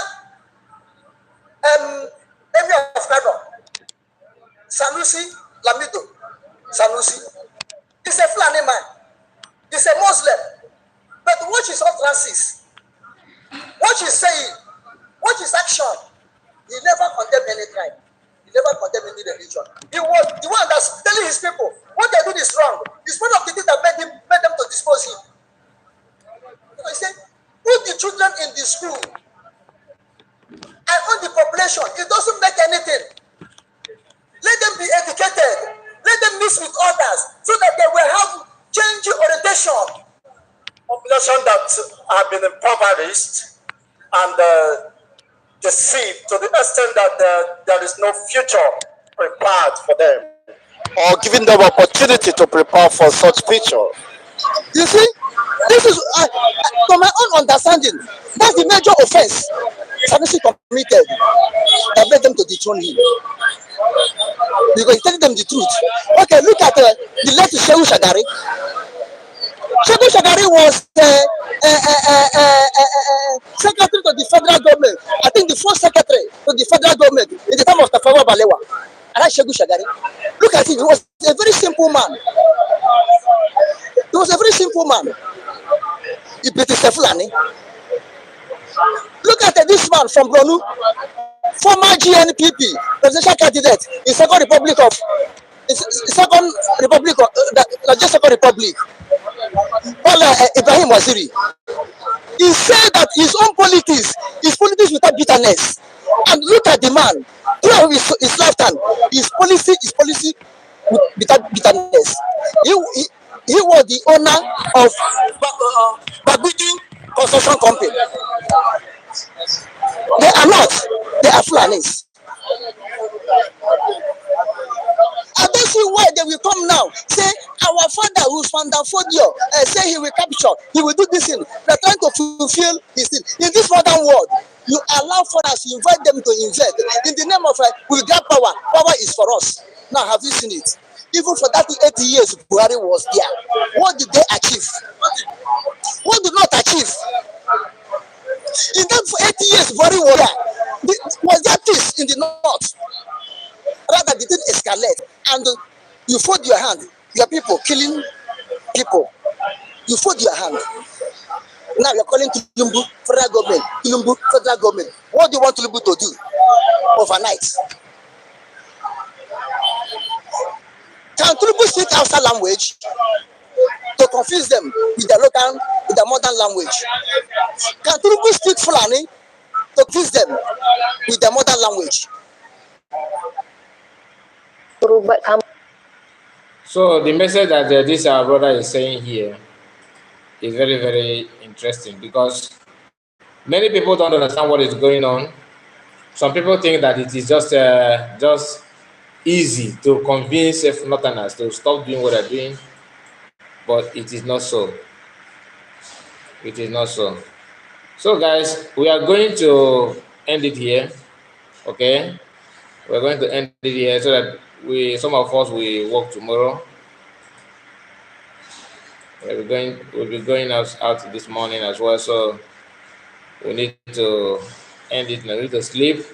Emir of Kano, Sanusi Lamido, Sanusi, is a Fulani man. He's a Muslim, but watch his utterances. What he's saying, what his action, he never condemned any tribe. He never condemned any religion. He was the one that's telling his people what they do is wrong. It's one of the things that made them to dispose him. You know, he said, put the children in the school and on the population. It doesn't make anything. Let them be educated. Let them mix with others so that they will have change orientation. Population that have been impoverished and deceived to the extent that there is no future prepared for them, or giving them opportunity to prepare for such future. You see, this is, from my own understanding, that's the major offense Sanusi committed that led them to dethrone him. Because he's telling them the truth. Okay, look at the late Shehu Shagari. Shehu Shagari was secretary to the federal government. I think the first secretary to the federal government in the time of Tafawa Balewa. And that's Shehu Shagari. Look at him. He was a very simple man. He was a very simple man. He beat his Fulani. Look at this man from Bronu, former GNPP, presidential candidate in Second Republic of Second Republic. Ibrahim Waziri. He said that his own politics is politics without bitterness. And look at the man. Throughout his lifetime, his policy without bitterness. He was the owner of Baguidi construction company. They are not. They are Fulanis. I don't see why they will come now. Say our father who's Fandafodio say he will capture, he will do this thing. They're trying to fulfill this thing. In this modern world, you allow fathers, you invite them to invest. In the name of we got power. Power is for us. Now have you seen it? Even for that 80 years Buhari was there. What did they achieve? What did not achieve? In that for 80 years Buhari was there. Was there peace in the north? Rather, they didn't escalate, and you fold your hand. Your people killing people. You fold your hand. Now you're calling Tulumbu federal government. Tulumbu federal government. What do you want Tulumbu to do overnight? Can Tulumbu speak Hausa language to confuse them with the local, with the modern language? Can Tulumbu speak Fulani to confuse them with the modern language? So the message that this our brother is saying here is very, very interesting, because many people don't understand what is going on. Some people think that it is just easy to convince Northerners to stop doing what they're doing, but it is not so. It is not so. So guys, we are going to end it here. Okay, we're going to end it here so that some of us will work tomorrow. We'll be going out this morning as well, so we need to end it now. We need to sleep.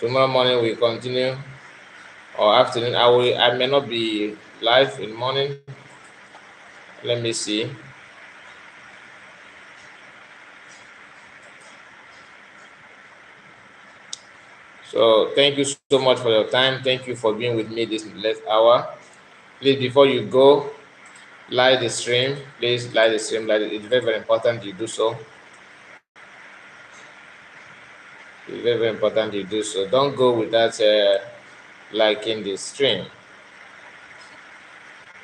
Tomorrow morning we continue, or afternoon. I may not be live in the morning. Let me see. So thank you so much for your time. Thank you for being with me this last hour. Please, before you go, like the stream. Please like the stream. It's very, very important you do so. It's very, very important you do so. Don't go without liking the stream.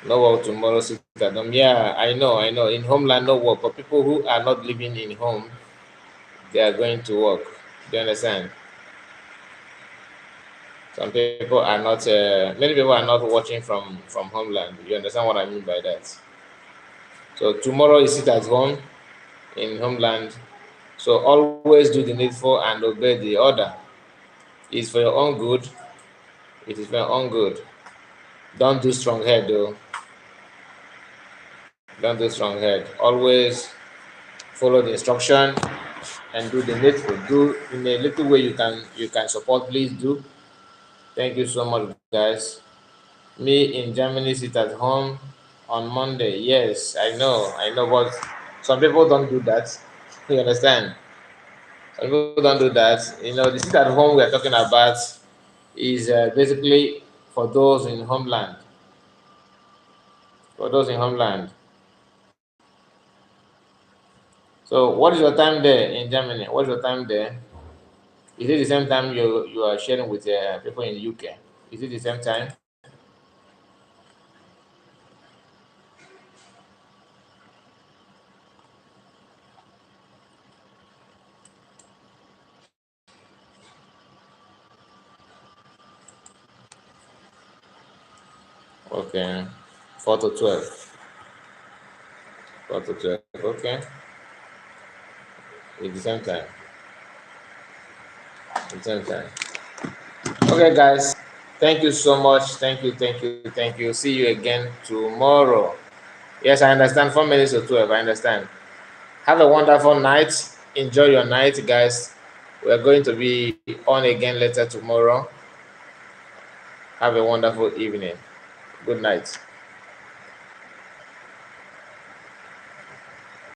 No work tomorrow, sit at home. Yeah, I know. In homeland, no work. But people who are not living in home, they are going to work. Do you understand? Some people are not. Many people are not watching from homeland. You understand what I mean by that? So tomorrow you sit at home in homeland. So always do the needful and obey the order. It's for your own good. It is for your own good. Don't do strong head though. Don't do strong head. Always follow the instruction and do the needful. Do in a little way you can support. Please do. Thank you so much, guys. Me in Germany sit at home on Monday. Yes, I know, but some people don't do that. You understand? Some people don't do that. The sit at home we are talking about is basically for those in homeland. For those in homeland. So, what is your time there in Germany? What's your time there? Is it the same time you are sharing with people in the UK? Is it the same time? Okay, 4 to 12. 4 to 12. Okay, it's the same time. It's the same time. Okay, guys. Thank you so much. Thank you. See you again tomorrow. Yes, I understand. 4 minutes to 12. I understand. Have a wonderful night. Enjoy your night, guys. We're going to be on again later tomorrow. Have a wonderful evening. Good night.